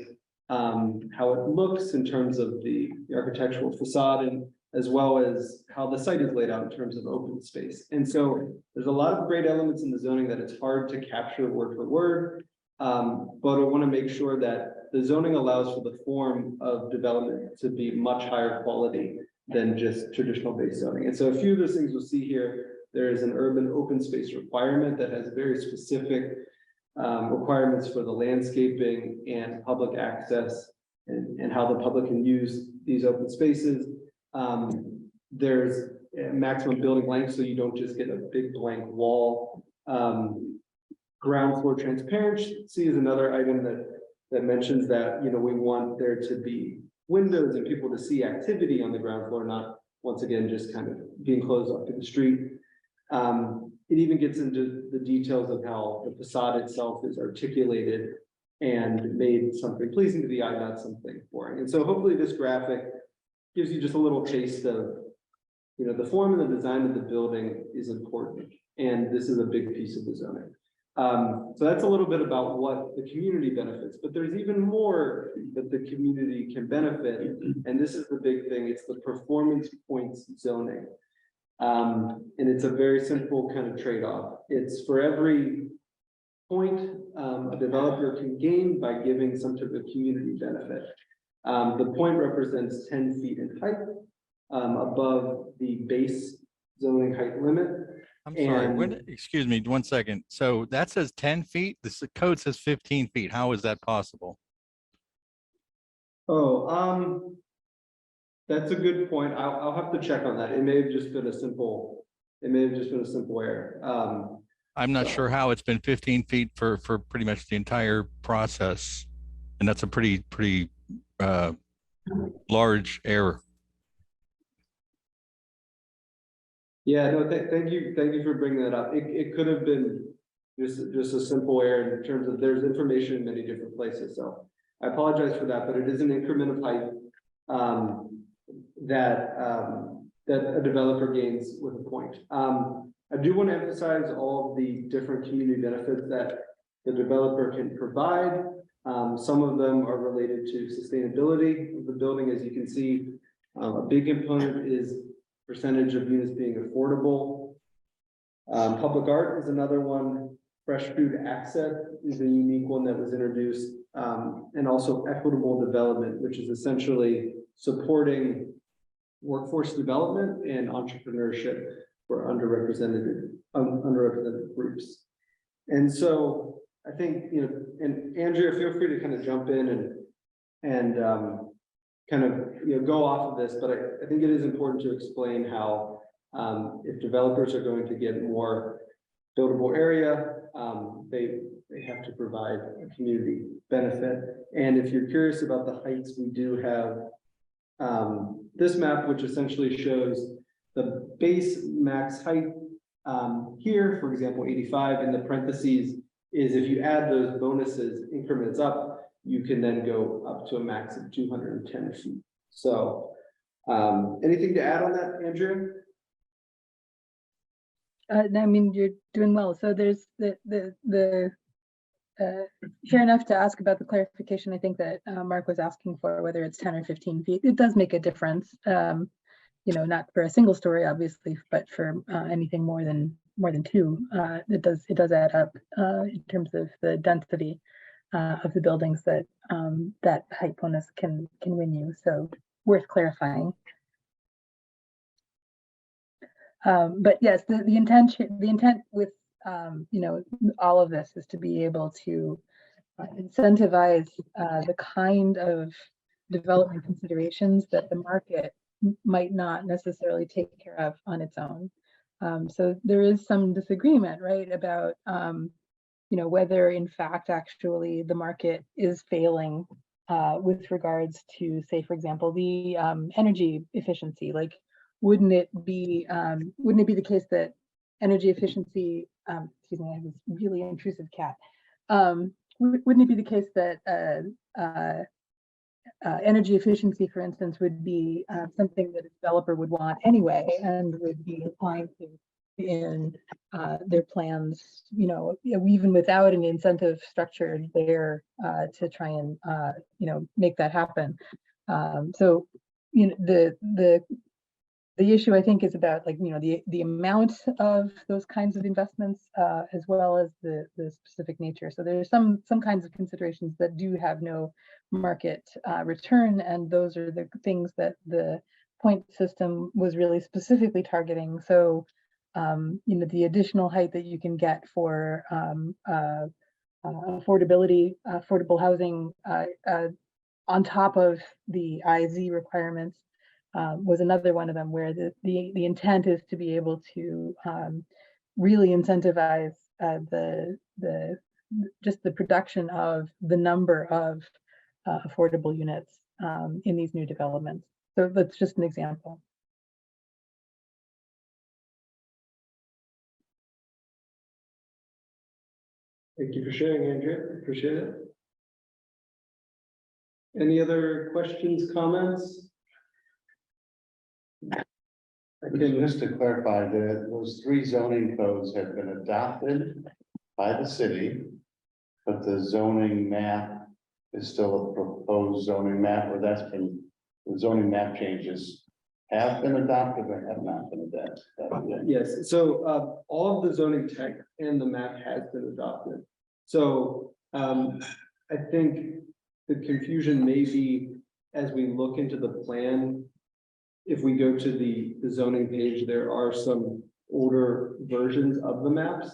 how it looks in terms of the architectural facade, and as well as how the site is laid out in terms of open space. And so there's a lot of great elements in the zoning that it's hard to capture word for word, but I want to make sure that the zoning allows for the form of development to be much higher quality than just traditional base zoning. And so a few of those things we'll see here, there is an urban open space requirement that has very specific requirements for the landscaping and public access, and how the public can use these open spaces. There's a maximum building length, so you don't just get a big blank wall. Ground floor transparency is another item that mentions that, we want there to be windows and people to see activity on the ground floor, not once again just kind of being closed off to the street. It even gets into the details of how the facade itself is articulated and made something pleasing to the eye, not something boring. And so hopefully this graphic gives you just a little taste of, the form and the design of the building is important, and this is a big piece of the zoning. So that's a little bit about what the community benefits, but there's even more that the community can benefit, and this is the big thing. It's the performance points zoning. And it's a very simple kind of trade-off. It's for every point a developer can gain by giving some type of community benefit. The point represents 10 feet in height above the base zoning height limit. I'm sorry, when, And- excuse me, 1 second. So that says 10 feet, this code says 15 feet. How is that possible? Oh, that's a good point. I'll have to check on that. It may have just been a simple error. I'm not sure how it's been 15 feet for pretty much the entire process. And that's a pretty large error. Yeah, no, thank you for bringing that up. It could have been just a simple error in terms of there's information in many different places. So I apologize for that, but it is an increment of height that a developer gains with a point. I do want to emphasize all of the different community benefits that the developer can provide. Some of them are related to sustainability of the building. As you can see, a big component is percentage of units being affordable. Public art is another one. Fresh food access is a unique one that was introduced. And also equitable development, which is essentially supporting workforce development and entrepreneurship for underrepresented groups. And so I think, and Andrea, feel free to kind of jump in and kind of, go off of this, but I think it is important to explain how if developers are going to get more buildable area, they have to provide a community benefit. And if you're curious about the heights, we do have this map, which essentially shows the base max height here, for example, 85, in the parentheses is if you add those bonuses increments up, you can then go up to a max of 210 feet. So anything to add on that, Andrea? I mean, you're doing well. So there's fair enough to ask about the clarification. I think that Mark was asking for whether it's 10 or 15 feet. It does make a difference. Not for a single story, obviously, but for anything more than two, it does add up in terms of the density of the buildings that that height bonus can win you. So worth clarifying. But yes, the intent with all of this is to be able to incentivize the kind of development considerations that the market might not necessarily take care of on its own. So there is some disagreement, right, about whether in fact actually the market is failing with regards to, say, for example, the energy efficiency. Like, wouldn't it be the case that energy efficiency, excuse me, I have this really intrusive cat. Wouldn't it be the case that energy efficiency, for instance, would be something that a developer would want anyway, and would be inclined to in their plans, even without an incentive structure there to try and make that happen. So the issue, I think, is about the amount of those kinds of investments as well as the specific nature. So there's some kinds of considerations that do have no market return, and those are the things that the point system was really specifically targeting. So the additional height that you can get for affordable housing on top of the IZ requirements was another one of them, where the intent is to be able to really incentivize just the production of the number of affordable units in these new developments. So that's just an example. Thank you for sharing, Andrea. Appreciate it. Any other questions, comments? I can, Just to clarify, those 3 zoning codes have been adopted by the city, but the zoning map is still a proposed zoning map, or the zoning map changes have been adopted or have not been adopted. yes, so all of the zoning text and the map has been adopted. So I think the confusion may be as we look into the plan. If we go to the zoning page, there are some older versions of the maps,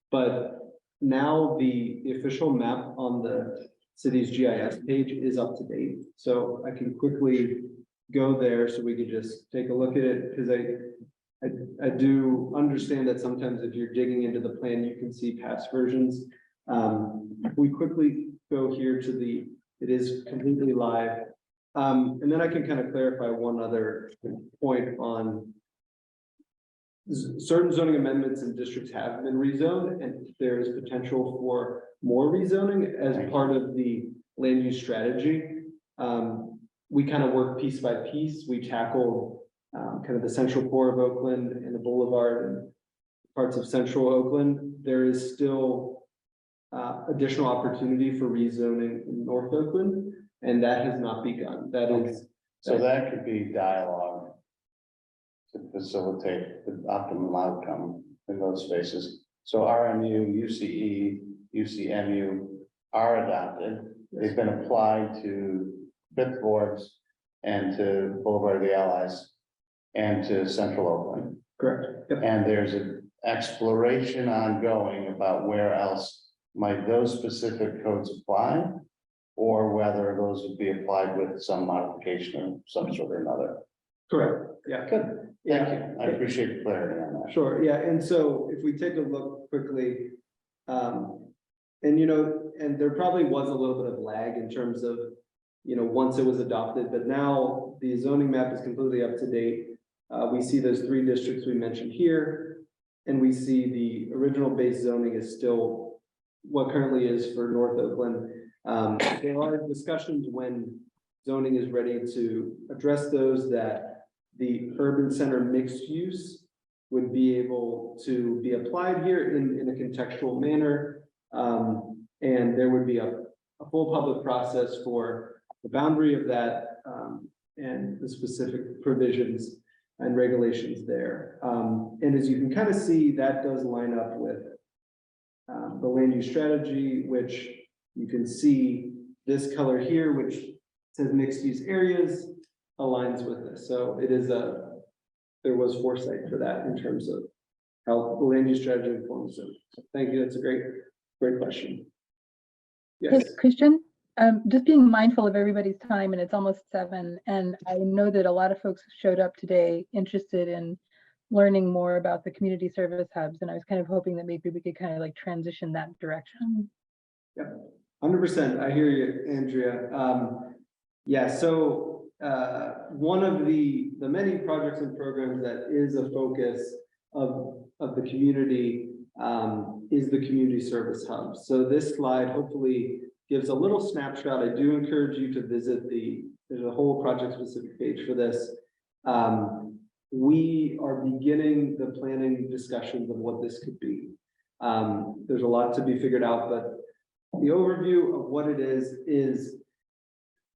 but now the official map on the city's GIS page is up to date. So I can quickly go there so we could just take a look at it, because I do understand that sometimes if you're digging into the plan, you can see past versions. If we quickly go here to it is completely live. And then I can kind of clarify one other point on certain zoning amendments and districts have been rezoned, and there is potential for more rezoning as part of the land use strategy. We kind of work piece by piece. We tackle kind of the central core of Oakland and the boulevard and parts of central Oakland. There is still additional opportunity for rezoning in North Oakland, and that has not begun. That is, So that could be dialogue to facilitate the optimal outcome in those spaces. So RMU, UCE, UCMU are adopted. They've been applied to Fifth Wards and to Boulevard of the Allies and to Central Oakland. correct. Yep. And there's an exploration ongoing about where else might those specific codes apply, or whether those would be applied with some modification of some sort or another. Correct. Yeah. Good. Thank you. I appreciate the clarity on that. Sure, yeah, and so if we take a look quickly, and and there probably was a little bit of lag in terms of, once it was adopted, but now the zoning map is completely up to date. We see those 3 districts we mentioned here, and we see the original base zoning is still what currently is for North Oakland. There are discussions when zoning is ready to address those, that the urban center mixed use would be able to be applied here in a contextual manner. And there would be a full public process for the boundary of that and the specific provisions and regulations there. And as you can kind of see, that does line up with the land use strategy, which you can see this color here, which says mixed use areas, aligns with this. So it is there was foresight for that in terms of how the land use strategy informs it. So thank you. That's a great question. Yes. Hey, Christian, just being mindful of everybody's time, and it's almost 7, and I know that a lot of folks showed up today interested in learning more about the community service hubs, and I was kind of hoping that maybe we could kind of like transition that direction. Yep, 100%. I hear you, Andrea. Yeah, so one of the many projects and programs that is a focus of the community is the community service hub. So this slide hopefully gives a little snapshot. I do encourage you to visit there's a whole project specific page for this. We are beginning the planning discussions of what this could be. There's a lot to be figured out, but the overview of what it is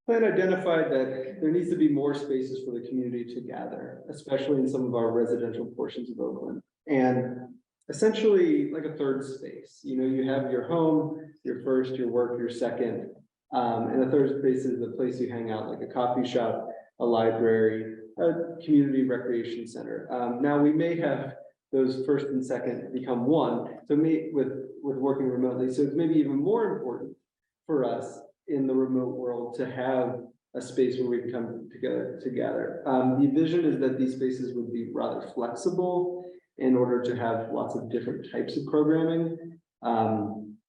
plan identified that there needs to be more spaces for the community to gather, especially in some of our residential portions of Oakland. And essentially like a third space, you have your home, your first, your work, your second, and the third space is the place you hang out, like a coffee shop, a library, a community recreation center. Now we may have those first and second become one, so with working remotely. So it's maybe even more important for us in the remote world to have a space where we can come together to gather. The vision is that these spaces would be rather flexible in order to have lots of different types of programming,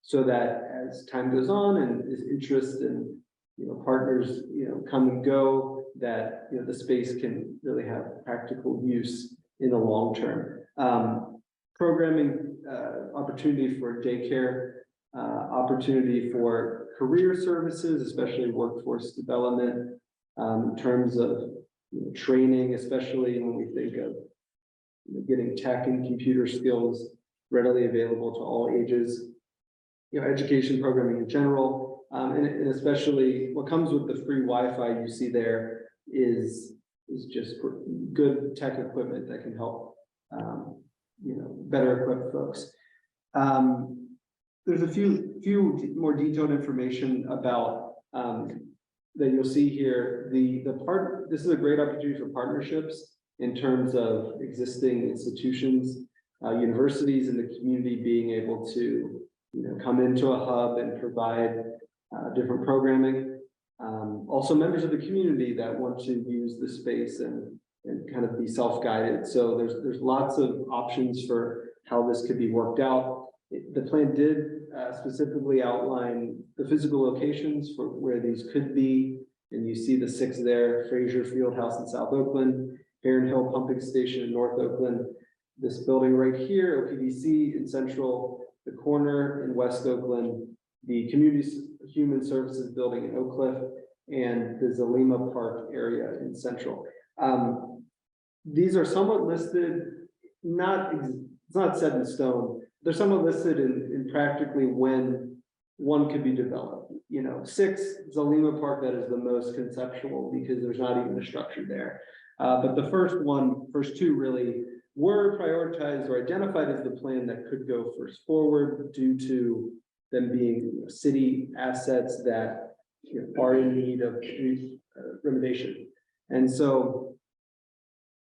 so that as time goes on and as interest and partners come and go, that the space can really have practical use in the long term. Programming opportunity for daycare, opportunity for career services, especially workforce development, in terms of training, especially when we think of getting tech and computer skills readily available to all ages, education programming in general, and especially what comes with the free Wi-Fi you see there is just good tech equipment that can help, better equip folks. There's a few more detailed information about that you'll see here. This is a great opportunity for partnerships in terms of existing institutions, universities in the community being able to come into a hub and provide different programming. Also members of the community that want to use the space and kind of be self-guided. So there's lots of options for how this could be worked out. The plan did specifically outline the physical locations for where these could be. And you see the 6 there: Fraser Fieldhouse in South Oakland, Heron Hill Pumping Station in North Oakland, this building right here, OPDC in Central, the corner in West Oakland, the Community Human Services building in Oak Cliff, and the Zalima Park area in Central. These are somewhat listed, it's not set in stone. They're somewhat listed in practically when one could be developed. 6, Zalima Park, that is the most conceptual because there's not even a structure there. But the first two really were prioritized or identified as the plan that could go first forward due to them being city assets that are in need of renovation. And so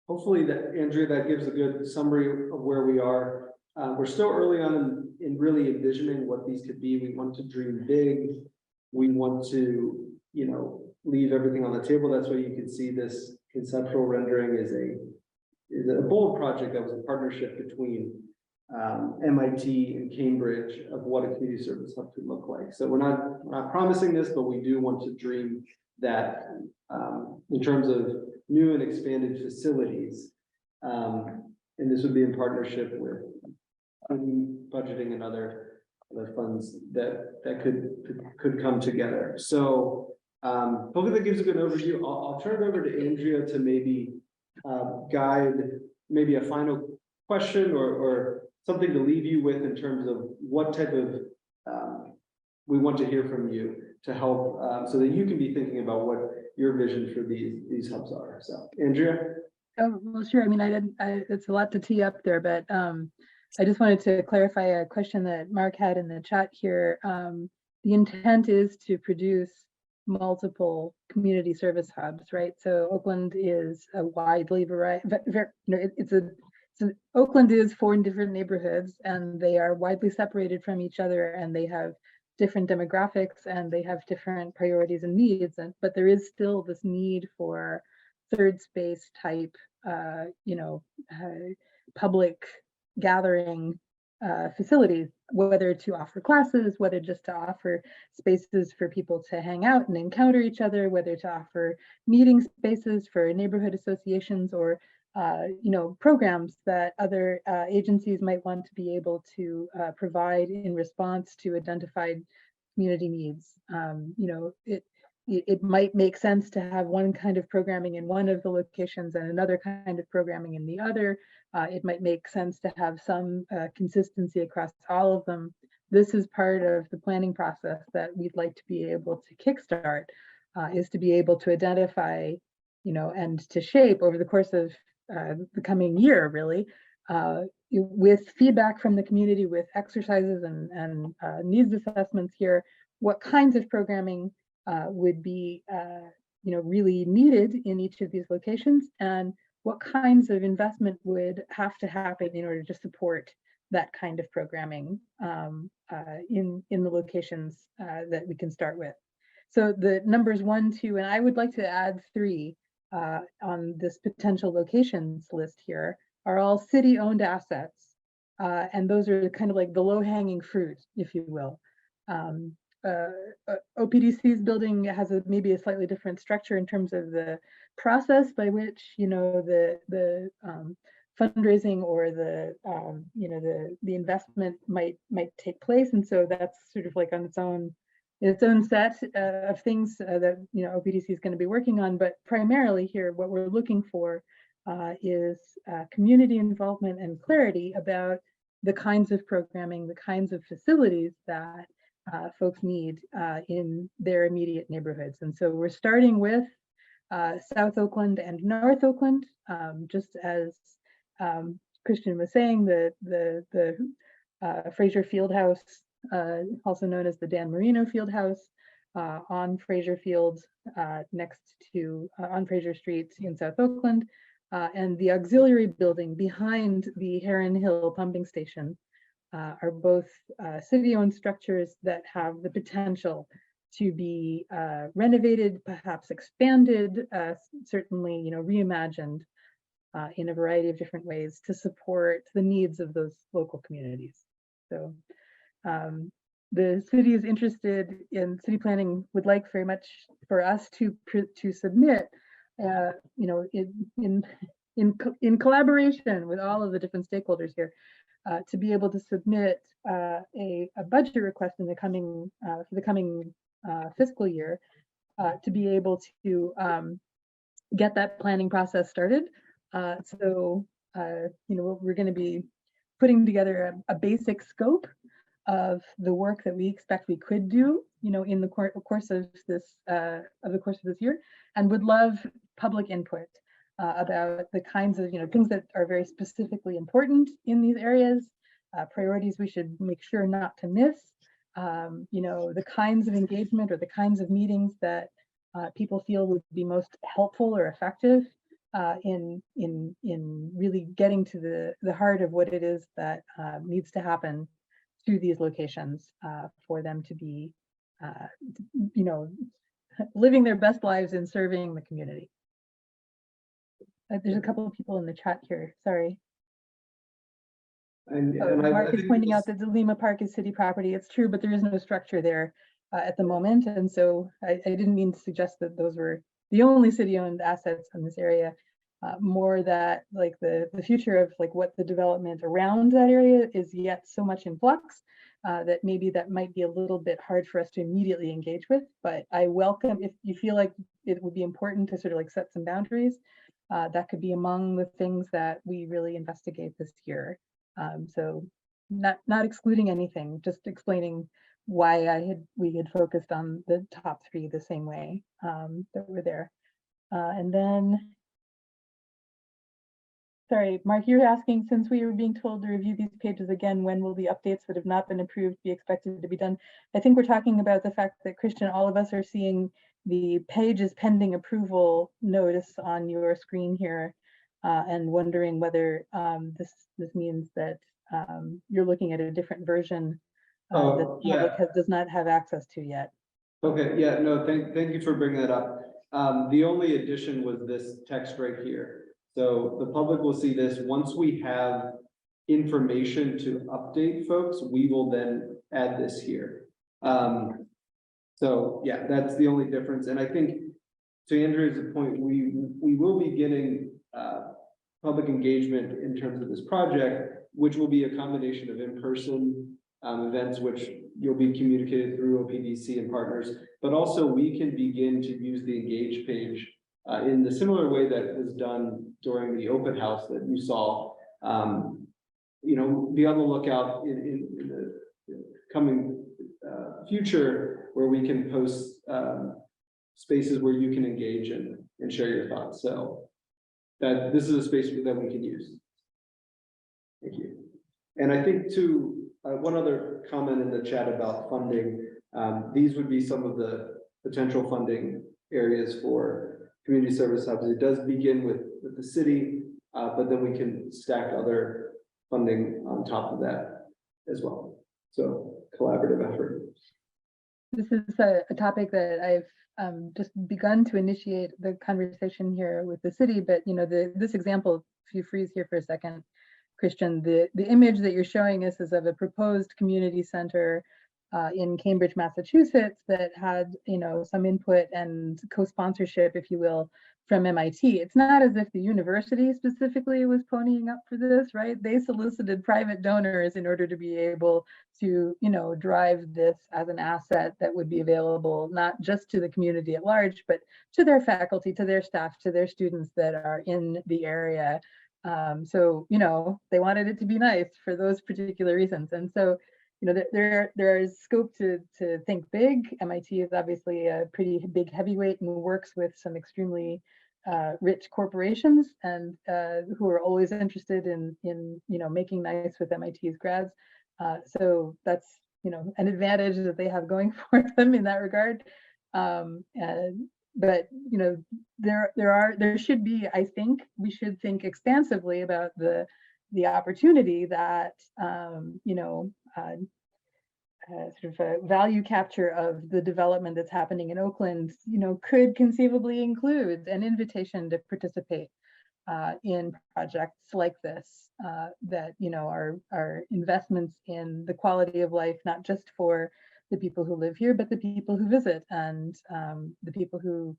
hopefully that, Andrea, that gives a good summary of where we are. We're still early on in really envisioning what these could be. We want to dream big. We want to, leave everything on the table. That's why you can see this conceptual rendering is a bold project that was a partnership between MIT and Cambridge of what a community service hub could look like. So we're not promising this, but we do want to dream that in terms of new and expanded facilities. And this would be in partnership with budgeting and other funds that could come together. So hopefully that gives a good overview. I'll turn it over to Andrea to maybe guide maybe a final question or something to leave you with in terms of what type of we want to hear from you to help so that you can be thinking about what your vision for these hubs are. So Andrea. Oh, well, sure. I mean, it's a lot to tee up there, but I just wanted to clarify a question that Mark had in the chat here. The intent is to produce multiple community service hubs, right? So Oakland is a widely variety, Oakland is 4 different neighborhoods, and they are widely separated from each other, and they have different demographics, and they have different priorities and needs. But there is still this need for third space type, public gathering facilities, whether to offer classes, whether just to offer spaces for people to hang out and encounter each other, whether to offer meeting spaces for neighborhood associations or programs that other agencies might want to be able to provide in response to identified community needs. It might make sense to have one kind of programming in one of the locations and another kind of programming in the other. It might make sense to have some consistency across all of them. This is part of the planning process that we'd like to be able to kickstart, is to be able to identify, and to shape over the course of the coming year, really, with feedback from the community, with exercises and needs assessments here, what kinds of programming would be really needed in each of these locations, and what kinds of investment would have to happen in order to support that kind of programming in the locations that we can start with. So the numbers 1, 2, and I would like to add 3 on this potential locations list here are all city-owned assets, and those are kind of like the low-hanging fruit, if you will. OPDC's building has maybe a slightly different structure in terms of the process by which the fundraising or the investment might take place, and so that's sort of like on its own set of things that OPDC is going to be working on. But primarily here, what we're looking for is community involvement and clarity about the kinds of programming, the kinds of facilities that folks need in their immediate neighborhoods. And so we're starting with South Oakland and North Oakland, just as Christian was saying, the Fraser Fieldhouse, also known as the Dan Marino Fieldhouse, on Fraser Field, next to on Fraser Street in South Oakland, and the auxiliary building behind the Heron Hill pumping station are both city-owned structures that have the potential to be renovated, perhaps expanded, certainly, reimagined in a variety of different ways to support the needs of those local communities. So the city is interested in city planning, would like very much for us to submit, in collaboration with all of the different stakeholders here, to be able to submit a budget request in the coming for the coming fiscal year, to be able to get that planning process started. So we're going to be putting together a basic scope of the work that we expect we could do, in the course of this year, and would love public input about the kinds of things that are very specifically important in these areas, priorities we should make sure not to miss, the kinds of engagement or the kinds of meetings that people feel would be most helpful or effective in really getting to the heart of what it is that needs to happen to these locations for them to be, living their best lives in serving the community. There's a couple of people in the chat here. Sorry. And Mark is pointing out that the Lima Park is city property. It's true, but there is no structure there at the moment. And so I didn't mean to suggest that those were the only city-owned assets in this area. More that like the future of like what the development around that area is yet so much in flux that maybe that might be a little bit hard for us to immediately engage with. But I welcome, if you feel like it would be important to sort of like set some boundaries, that could be among the things that we really investigate this year. So not excluding anything, just explaining why we had focused on the top three the same way that were there. And then, sorry, Mark, you're asking, since we were being told to review these pages again, when will the updates that have not been approved be expected to be done? I think we're talking about the fact that, Christian, all of us are seeing the pages pending approval notice on your screen here, and wondering whether this means that you're looking at a different version that the public does not have access to yet. Okay, yeah, no, thank you for bringing that up. The only addition was this text right here. So the public will see this. Once we have information to update folks, we will then add this here. So yeah, that's the only difference. And I think to Andrew's point, we will be getting public engagement in terms of this project, which will be a combination of in-person events, which you'll be communicated through OPDC and partners, but also we can begin to use the Engage page in the similar way that was done during the open house that you saw. Be on the lookout in the coming future where we can post spaces where you can engage and share your thoughts. So that this is a space that we can use. Thank you. And I think too, one other comment in the chat about funding, these would be some of the potential funding areas for community service hubs. It does begin with the city, but then we can stack other funding on top of that as well. So collaborative effort. This is a topic that I've just begun to initiate the conversation here with the city, but this example, if you freeze here for a second, Christian, the image that you're showing us is of a proposed community center in Cambridge, Massachusetts, that had some input and co-sponsorship, if you will, from MIT. It's not as if the university specifically was ponying up for this, right? They solicited private donors in order to be able to, drive this as an asset that would be available not just to the community at large, but to their faculty, to their staff, to their students that are in the area. So, they wanted it to be nice for those particular reasons. And so, there is scope to think big. MIT is obviously a pretty big heavyweight and works with some extremely rich corporations and who are always interested in making nice with MIT's grads. So that's an advantage that they have going for them in that regard. But there should be, I think we should think expansively about the opportunity that sort of a value capture of the development that's happening in Oakland, could conceivably include an invitation to participate in projects like this that are investments in the quality of life, not just for the people who live here, but the people who visit and the people who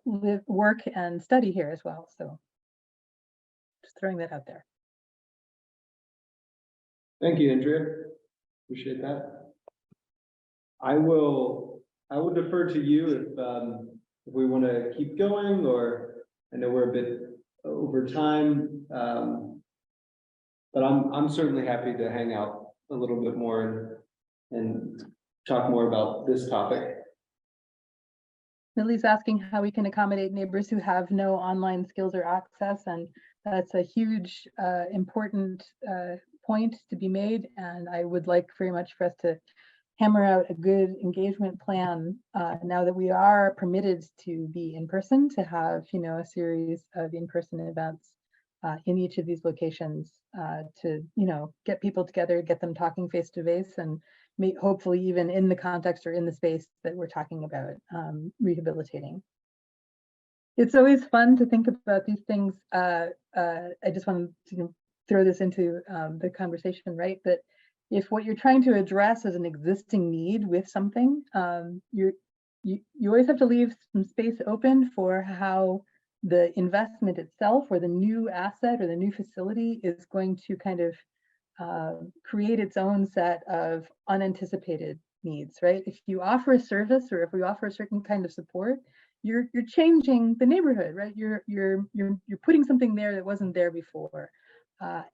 live, work, and study here as well. So just throwing that out there. Thank you, Andrea. Appreciate that. I will defer to you if we want to keep going, or I know we're a bit over time, but I'm certainly happy to hang out a little bit more and talk more about this topic. Lily's asking how we can accommodate neighbors who have no online skills or access, and that's a huge, important point to be made. And I would like very much for us to hammer out a good engagement plan now that we are permitted to be in person, to have a series of in-person events in each of these locations to get people together, get them talking face to face, and hopefully even in the context or in the space that we're talking about rehabilitating. It's always fun to think about these things. I just wanted to throw this into the conversation, right? That if what you're trying to address is an existing need with something, you always have to leave some space open for how the investment itself or the new asset or the new facility is going to kind of create its own set of unanticipated needs, right? If you offer a service or if we offer a certain kind of support, you're changing the neighborhood, right? You're putting something there that wasn't there before.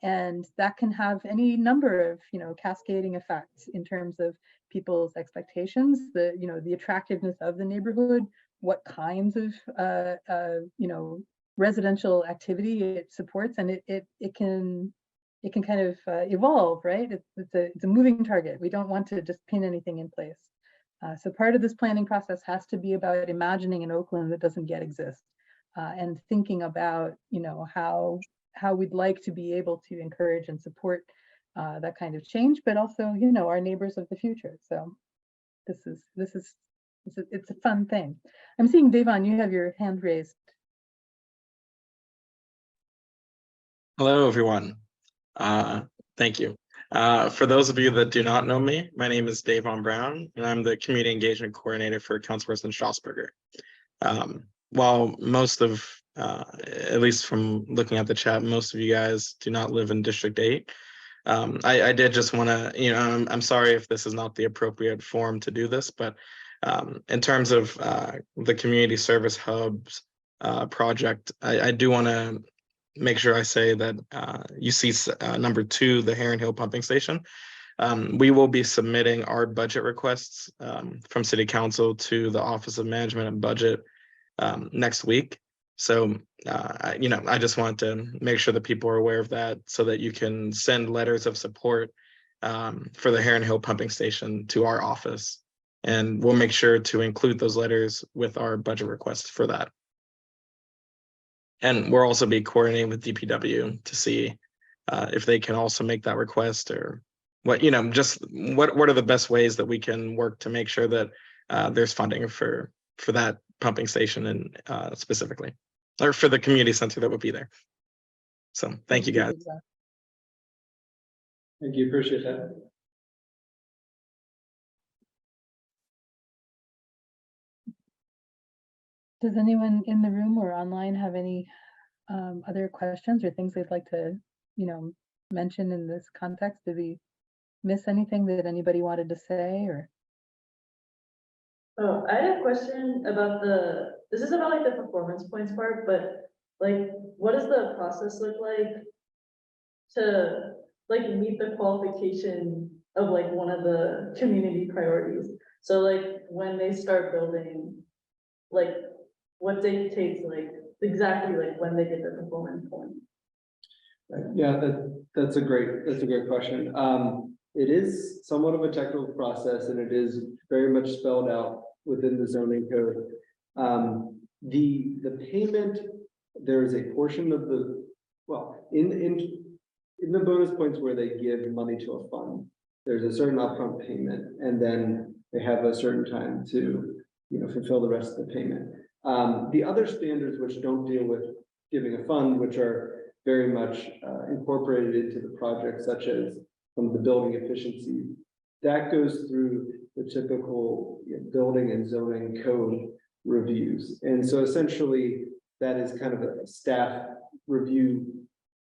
And that can have any number of cascading effects in terms of people's expectations, the attractiveness of the neighborhood, what kinds of residential activity it supports, and it can kind of evolve, right? It's a moving target. We don't want to just pin anything in place. So part of this planning process has to be about imagining an Oakland that doesn't yet exist, and thinking about how we'd like to be able to encourage and support that kind of change, but also our neighbors of the future. So it's a fun thing. I'm seeing Devon, you have your hand raised. Hello, everyone. Thank you. For those of you that do not know me, my name is Davon Brown, and I'm the Community Engagement Coordinator for Councilperson Strasburger. While most of, at least from looking at the chat, most of you guys do not live in District 8. I did just want to, I'm sorry if this is not the appropriate forum to do this, but in terms of the Community Service Hubs project, I do want to make sure I say that you see number 2, the Heron Hill pumping station. We will be submitting our budget requests from City Council to the Office of Management and Budget next week. So, I just want to make sure that people are aware of that so that you can send letters of support for the Heron Hill pumping station to our office. And we'll make sure to include those letters with our budget requests for that. And we'll also be coordinating with DPW to see if they can also make that request, or what are the best ways that we can work to make sure that there's funding for that pumping station, and specifically, or for the community center that would be there. So thank you, guys. Thank you, appreciate that. Does anyone in the room or online have any other questions or things they'd like to, mention in this context? Did we miss anything that anybody wanted to say or? Oh, I had a question about this is about like the performance points part, but like, what does the process look like to like meet the qualification of like one of the community priorities? So like when they start building, like what dictates like exactly like when they get the performance point? Yeah, that's a great question. It is somewhat of a technical process and it is very much spelled out within the zoning code. The payment, there is a portion of the, well, in the bonus points where they give money to a fund, there's a certain upfront payment and then they have a certain time to, fulfill the rest of the payment. The other standards which don't deal with giving a fund, which are very much incorporated into the project, such as from the building efficiency, that goes through the typical building and zoning code reviews. And so essentially that is kind of a staff review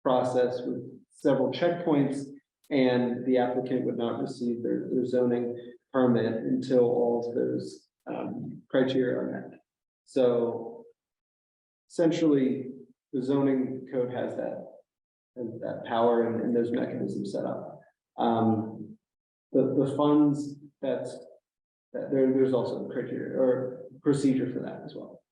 process with several checkpoints, and the applicant would not receive their zoning permit until all of those criteria are met. So essentially the zoning code has that power and those mechanisms set up. The funds there's also criteria or procedure for that as well.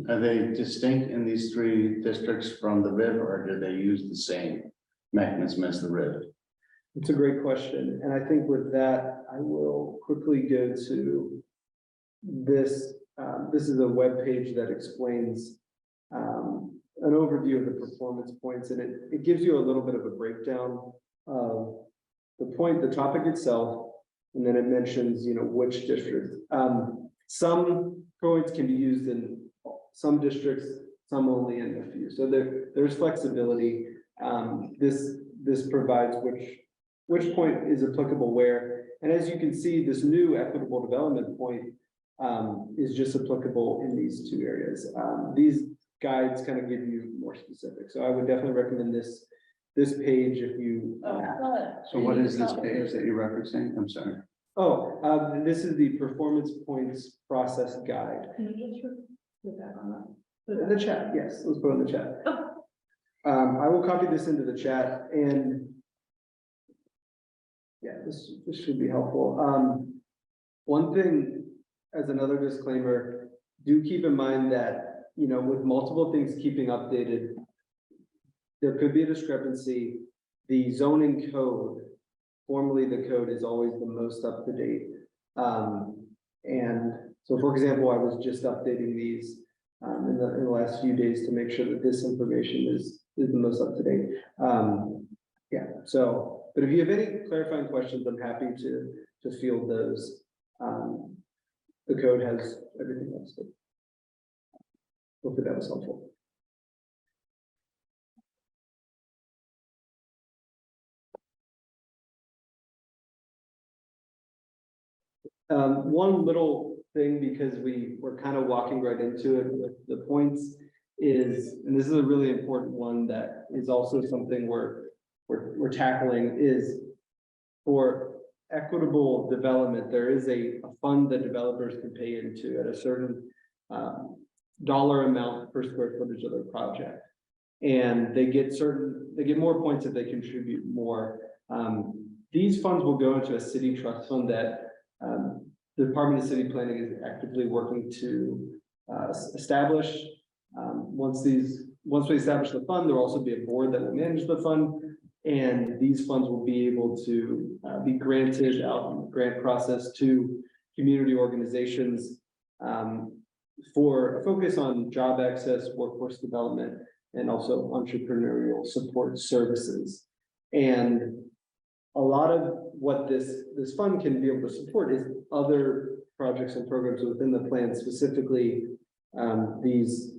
Are they distinct in these three districts from the RIV, or do they use the same mechanism as the RIV? It's a great question. And I think with that, I will quickly go to this. This is a web page that explains an overview of the performance points, and it gives you a little bit of a breakdown of the topic itself, and then it mentions, which district. Some points can be used in some districts, some only in a few. So there's flexibility. This provides which point is applicable where. And as you can see, this new equitable development point is just applicable in these two areas. These guides kind of give you more specific. So I would definitely recommend this page if you. So what is this page that you're referencing? I'm sorry. This is the performance points process guide. Can you just put that on that? In the chat, yes, let's put it in the chat. I will copy this into the chat, and yeah, this should be helpful. One thing as another disclaimer, do keep in mind that, with multiple things keeping updated, there could be a discrepancy. The zoning code, formerly the code, is always the most up to date. And so, for example, I was just updating these in the last few days to make sure that this information is the most up to date. Yeah. So, but if you have any clarifying questions, I'm happy to field those. The code has everything else. Hopefully that was helpful. One little thing, because we're kind of walking right into it with the points, is, and this is a really important one that is also something we're tackling, is for equitable development. There is a fund that developers can pay into at a certain dollar amount per square footage of their project, and they get more points if they contribute more. These funds will go into a city trust fund that the Department of City Planning is actively working to establish. Once we establish the fund, there will also be a board that will manage the fund, and these funds will be able to be granted out in the grant process to community organizations for a focus on job access, workforce development, and also entrepreneurial support services. And a lot of what this fund can be able to support is other projects and programs within the plan, specifically these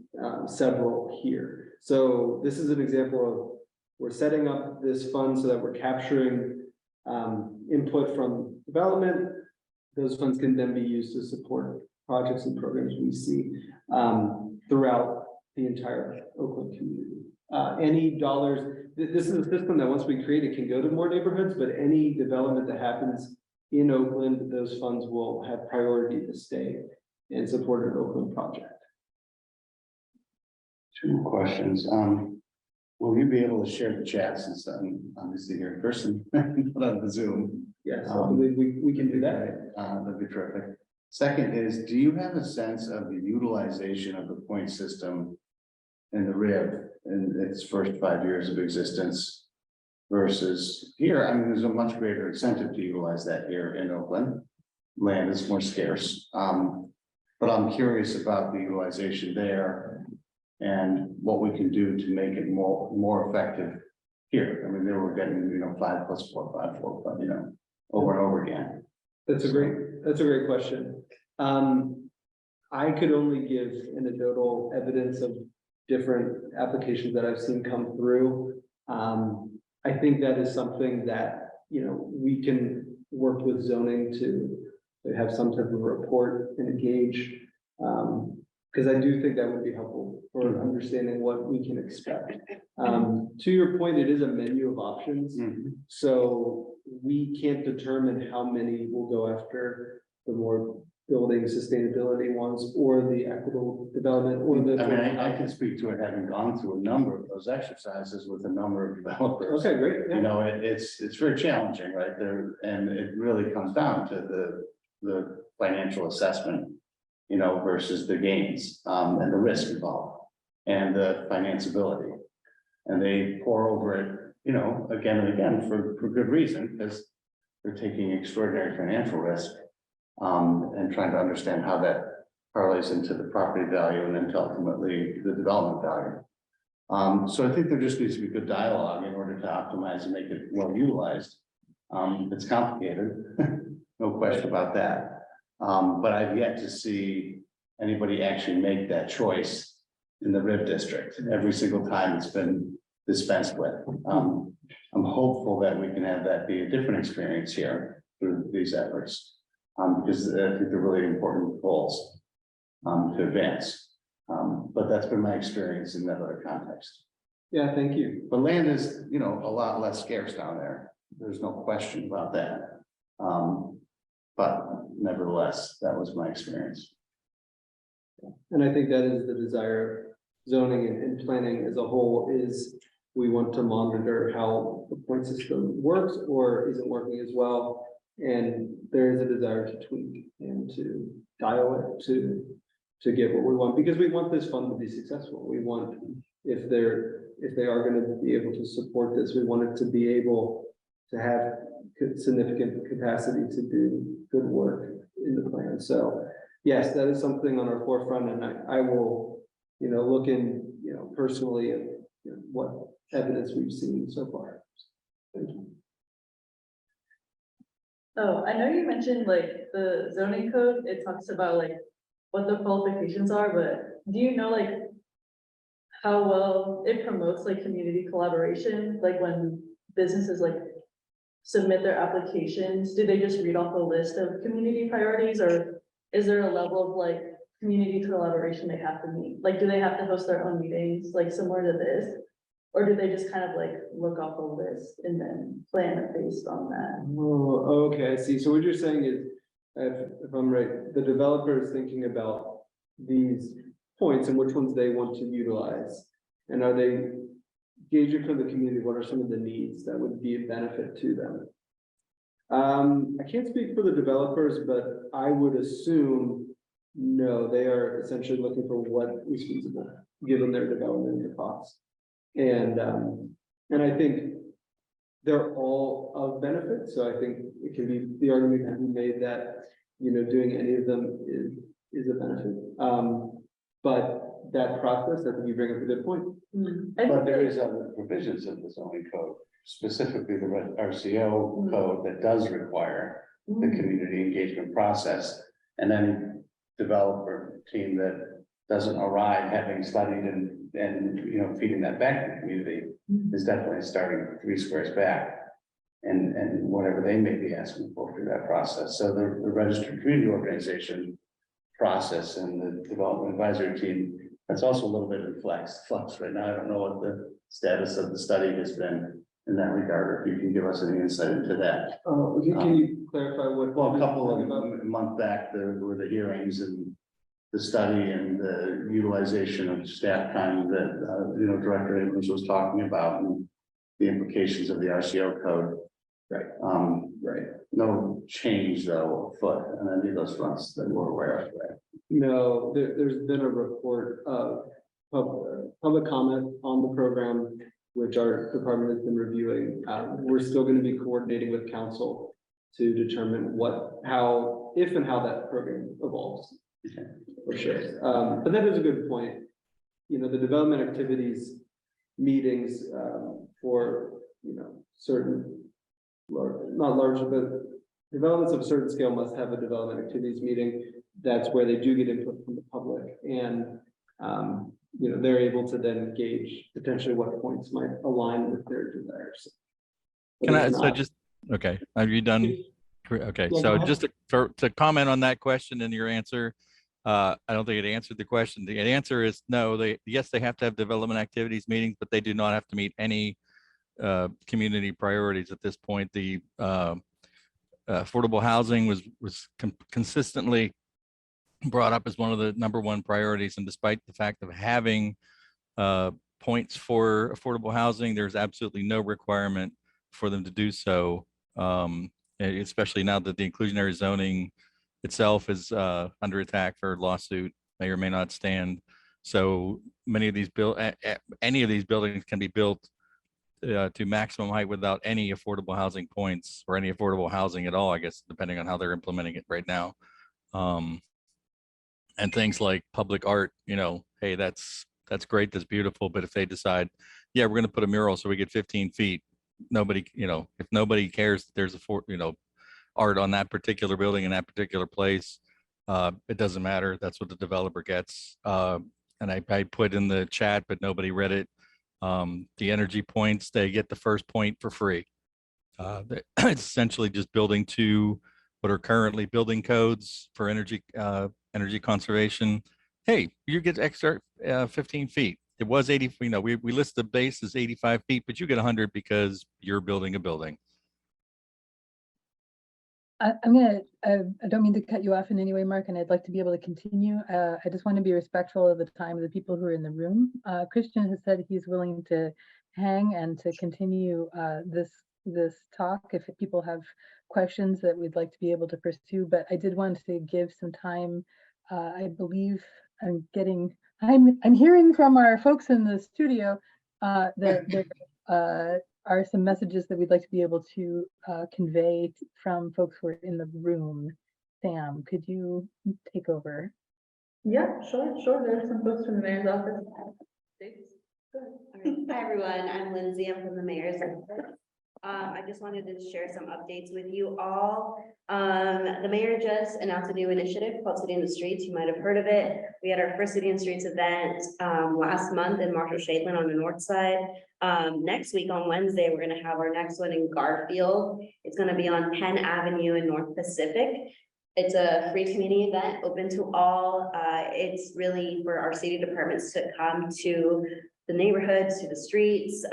several here. So this is an example of, we're setting up this fund so that we're capturing input from development. Those funds can then be used to support projects and programs we see throughout the entire Oakland community. Any dollars, this is a system that once we create, it can go to more neighborhoods, but any development that happens in Oakland, those funds will have priority to stay and support an Oakland project. Two questions. Will you be able to share the chat since I'm obviously here in person, not on the Zoom? Yes, I believe we can do that. That'd be terrific. Second is, do you have a sense of the utilization of the point system in the RIB in its first 5 years of existence versus here? I mean, there's a much greater incentive to utilize that here in Oakland. Land is more scarce. But I'm curious about the utilization there and what we can do to make it more effective here. I mean, they were getting, 5 + 4, 5, 4, 5, over and over again. That's a great question. I could only give anecdotal evidence of different applications that I've seen come through. I think that is something that, we can work with zoning to have some type of report and engage. Because I do think that would be helpful for understanding what we can expect. To your point, it is a menu of options. So we can't determine how many will go after the more building sustainability ones or the equitable development or the. I mean, I can speak to it, having gone through a number of those exercises with a number of developers. Okay, great. Yeah. It's very challenging, right there, and it really comes down to the financial assessment, versus the gains, and the risk involved, and the financeability. And they pour over it, again and again for good reason, because they're taking extraordinary financial risk, and trying to understand how that parlays into the property value and then ultimately the development value. So I think there just needs to be good dialogue in order to optimize and make it well utilized. It's complicated, no question about that. But I've yet to see anybody actually make that choice in the RIB district every single time it's been dispensed with. I'm hopeful that we can have that be a different experience here through these efforts. Because I think they're really important goals to advance. But that's been my experience in that other context. Yeah, thank you. But land is, a lot less scarce down there. There's no question about that. But nevertheless, that was my experience. And I think that is the desire of zoning and planning as a whole is we want to monitor how the point system works or isn't working as well. And there is a desire to tweak and to dial it to get what we want, because we want this fund to be successful. We want, if they are going to be able to support this, we want it to be able to have significant capacity to do good work in the plan. So yes, that is something on our forefront, and I will, look in, personally at what evidence we've seen so far. Thank you. Oh, I know you mentioned like the zoning code, it talks about like what the qualifications are, but do you know like how well it promotes like community collaboration? Like when businesses like submit their applications, do they just read off a list of community priorities, or is there a level of like community collaboration they have to meet? Like, do they have to host their own meetings like similar to this? Or do they just kind of like look off a list and then plan it based on that? Oh, okay, I see. So what you're saying is, if I'm right, the developer is thinking about these points and which ones they want to utilize. And are they gauging from the community, what are some of the needs that would be a benefit to them? I can't speak for the developers, but I would assume, no, they are essentially looking for what is feasible, given their development and the cost. And I think they're all of benefit. So I think it can be, the argument can be made that, doing any of them is a benefit. But that process, I think you bring up a good point. But there is other provisions of the zoning code, specifically the RCO code that does require the community engagement process. And then developer team that doesn't arrive having studied and feeding that back to the community is definitely starting 3 squares back. And whatever they may be asking for through that process. So the registered community organization process and the development advisory team. That's also a little bit in flux right now. I don't know what the status of the study has been in that regard, or if you can give us any insight into that. Can you clarify what? Well, a couple of about? months back, there were the hearings and the study and the utilization of staff time that, Director Abrams was talking about, and the implications of the RCO code. Right. Right. No change though afoot on any of those fronts that we're aware of, right? No, there's been a report of public comment on the program, which our department has been reviewing. We're still going to be coordinating with council to determine if and how that program evolves. Okay. For sure. But that is a good point. The development activities meetings for, certain, not large, but developments of certain scale must have a development activities meeting. That's where they do get input from the public, and they're able to then gauge potentially what points might align with their desires. Can I, so just, okay, are you done? Okay, Yeah, so go ahead. just to comment on that question and your answer, I don't think it answered the question. The answer is no, yes, they have to have development activities meetings, but they do not have to meet any community priorities at this point. The affordable housing was consistently brought up as one of the #1 priorities, and despite the fact of having points for affordable housing, there's absolutely no requirement for them to do so, especially now that the inclusionary zoning itself is under attack for lawsuit, may or may not stand. So many of these any of these buildings can be built to maximum height without any affordable housing points or any affordable housing at all, I guess, depending on how they're implementing it right now. And things like public art, hey, that's great, that's beautiful, but if they decide, yeah, we're going to put a mural so we get 15 feet, nobody, if nobody cares that there's art on that particular building in that particular place, it doesn't matter. That's what the developer gets. And I put in the chat, but nobody read it. The energy points, they get the first point for free. It's essentially just building to what are currently building codes for energy conservation. Hey, you get extra 15 feet. It was 80, we list the base as 85 feet, but you get 100 because you're building a building. I don't mean to cut you off in any way, Mark, and I'd like to be able to continue. I just want to be respectful of the time of the people who are in the room. Christian has said he's willing to hang and to continue this talk if people have questions that we'd like to be able to pursue, but I did want to give some time. I believe I'm hearing from our folks in the studio that there are some messages that we'd like to be able to convey from folks who are in the room. Sam, could you take over? Yeah, sure. There are some folks from the mayor's office. All right. Hi, everyone. I'm Lindsay. I'm from the mayor's office. I just wanted to share some updates with you all. The mayor just announced a new initiative called City in the Streets. You might have heard of it. We had our first City in the Streets event last month in Marshall-Shadeland on the north side. Next week on Wednesday, we're going to have our next one in Garfield. It's going to be on Penn Avenue in North Pacific. It's a free community event open to all. It's really for our city departments to come to the neighborhoods, to the streets,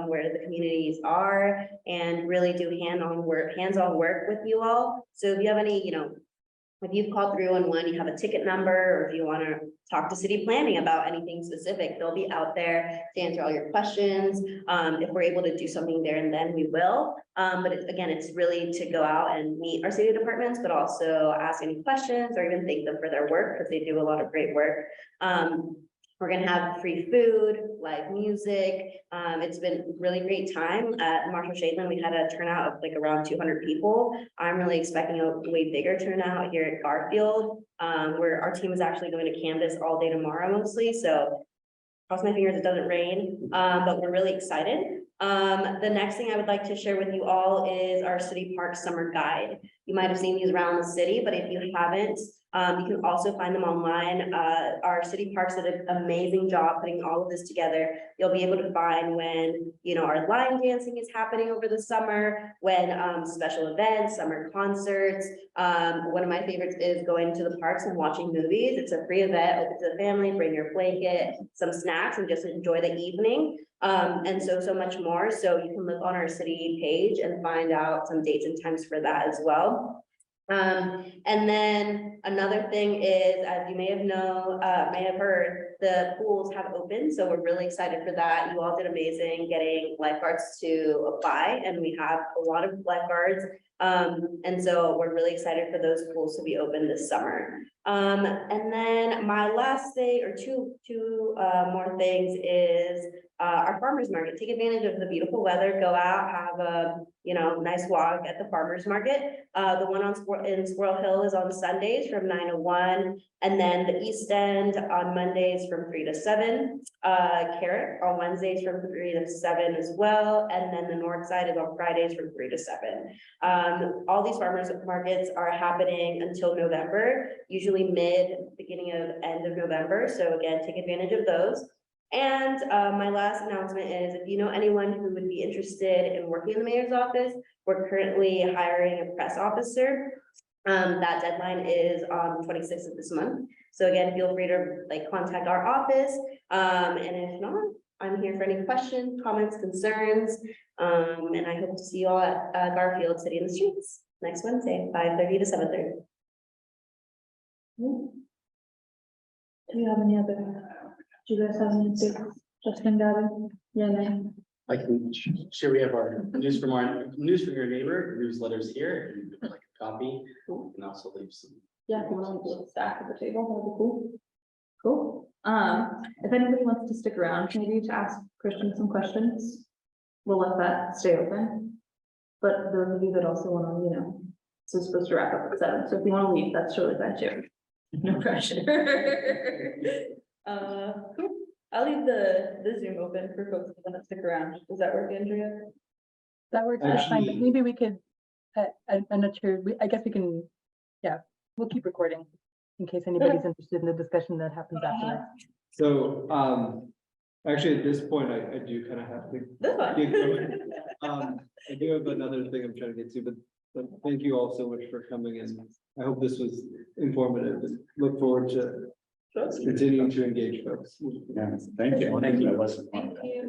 where the communities are, and really do hands-on work with you all. So if you have any, if you've called 311, you have a ticket number, or if you want to talk to city planning about anything specific, they'll be out there to answer all your questions. If we're able to do something there and then, we will. But it's really to go out and meet our city departments, but also ask any questions or even thank them for their work, because they do a lot of great work. We're going to have free food, live music. It's been a really great time at Marshall-Shadeland. We had a turnout of like around 200 people. I'm really expecting a way bigger turnout here at Garfield, where our team is actually going to canvas all day tomorrow mostly. So cross my fingers it doesn't rain, but we're really excited. The next thing I would like to share with you all is our city park summer guide. You might have seen these around the city, but if you haven't, you can also find them online. Our city parks did an amazing job putting all of this together. You'll be able to find when, our line dancing is happening over the summer, when special events, summer concerts. One of my favorites is going to the parks and watching movies. It's a free event, open to the family, bring your blanket, some snacks, and just enjoy the evening. And so much more. So you can look on our city page and find out some dates and times for that as well. And then another thing is, as you may have heard, the pools have opened, so we're really excited for that. You all did amazing getting lifeguards to apply, and we have a lot of lifeguards. And so we're really excited for those pools to be open this summer. And then my last thing, or two more things, is our farmers market. Take advantage of the beautiful weather, go out, have a nice walk at the farmers market. The one in Squirrel Hill is on Sundays from 9 to 1, and then the East End on Mondays from 3 to 7. Carrot on Wednesdays from 3 to 7 as well, and then the North Side is on Fridays from 3 to 7. All these farmers markets are happening until November, usually beginning of end of November. So again, take advantage of those. And my last announcement is, if you know anyone who would be interested in working in the mayor's office, we're currently hiring a press officer. That deadline is on the 26th of this month. So again, feel free to contact our office. And if not, I'm here for any questions, comments, concerns. And I hope to see you all at Garfield City in the Streets next Wednesday, 5:30 to 7:30. Do you have any other? Do you guys have any updates? Justin, Gavin? Yeah, no. I can share, we have our news from your neighbor, newsletters here, and if you'd like a copy, and also leave some. Yeah, if you want to do a stack at the table, that'd be cool. Cool. If anybody wants to stick around, maybe to ask Christian some questions, we'll let that stay open. But those of you that also want to, this is supposed to wrap up at 7, so if you want to leave, that's totally fine too. No pressure. Cool. I'll leave the Zoom open for folks who want to stick around. Does that work, Andrea? That works just fine, but maybe we could, I'm not sure, I guess we can, we'll keep recording in case anybody's interested in the discussion that happens afterwards. So, actually, at this point, I do kind of have to. That's fine. get going. I do have another thing I'm trying to get to, but thank you all so much for coming in. I hope this was informative, and look forward to continuing to engage folks. Yeah, thank you. Thank you. That was fun. Thank you.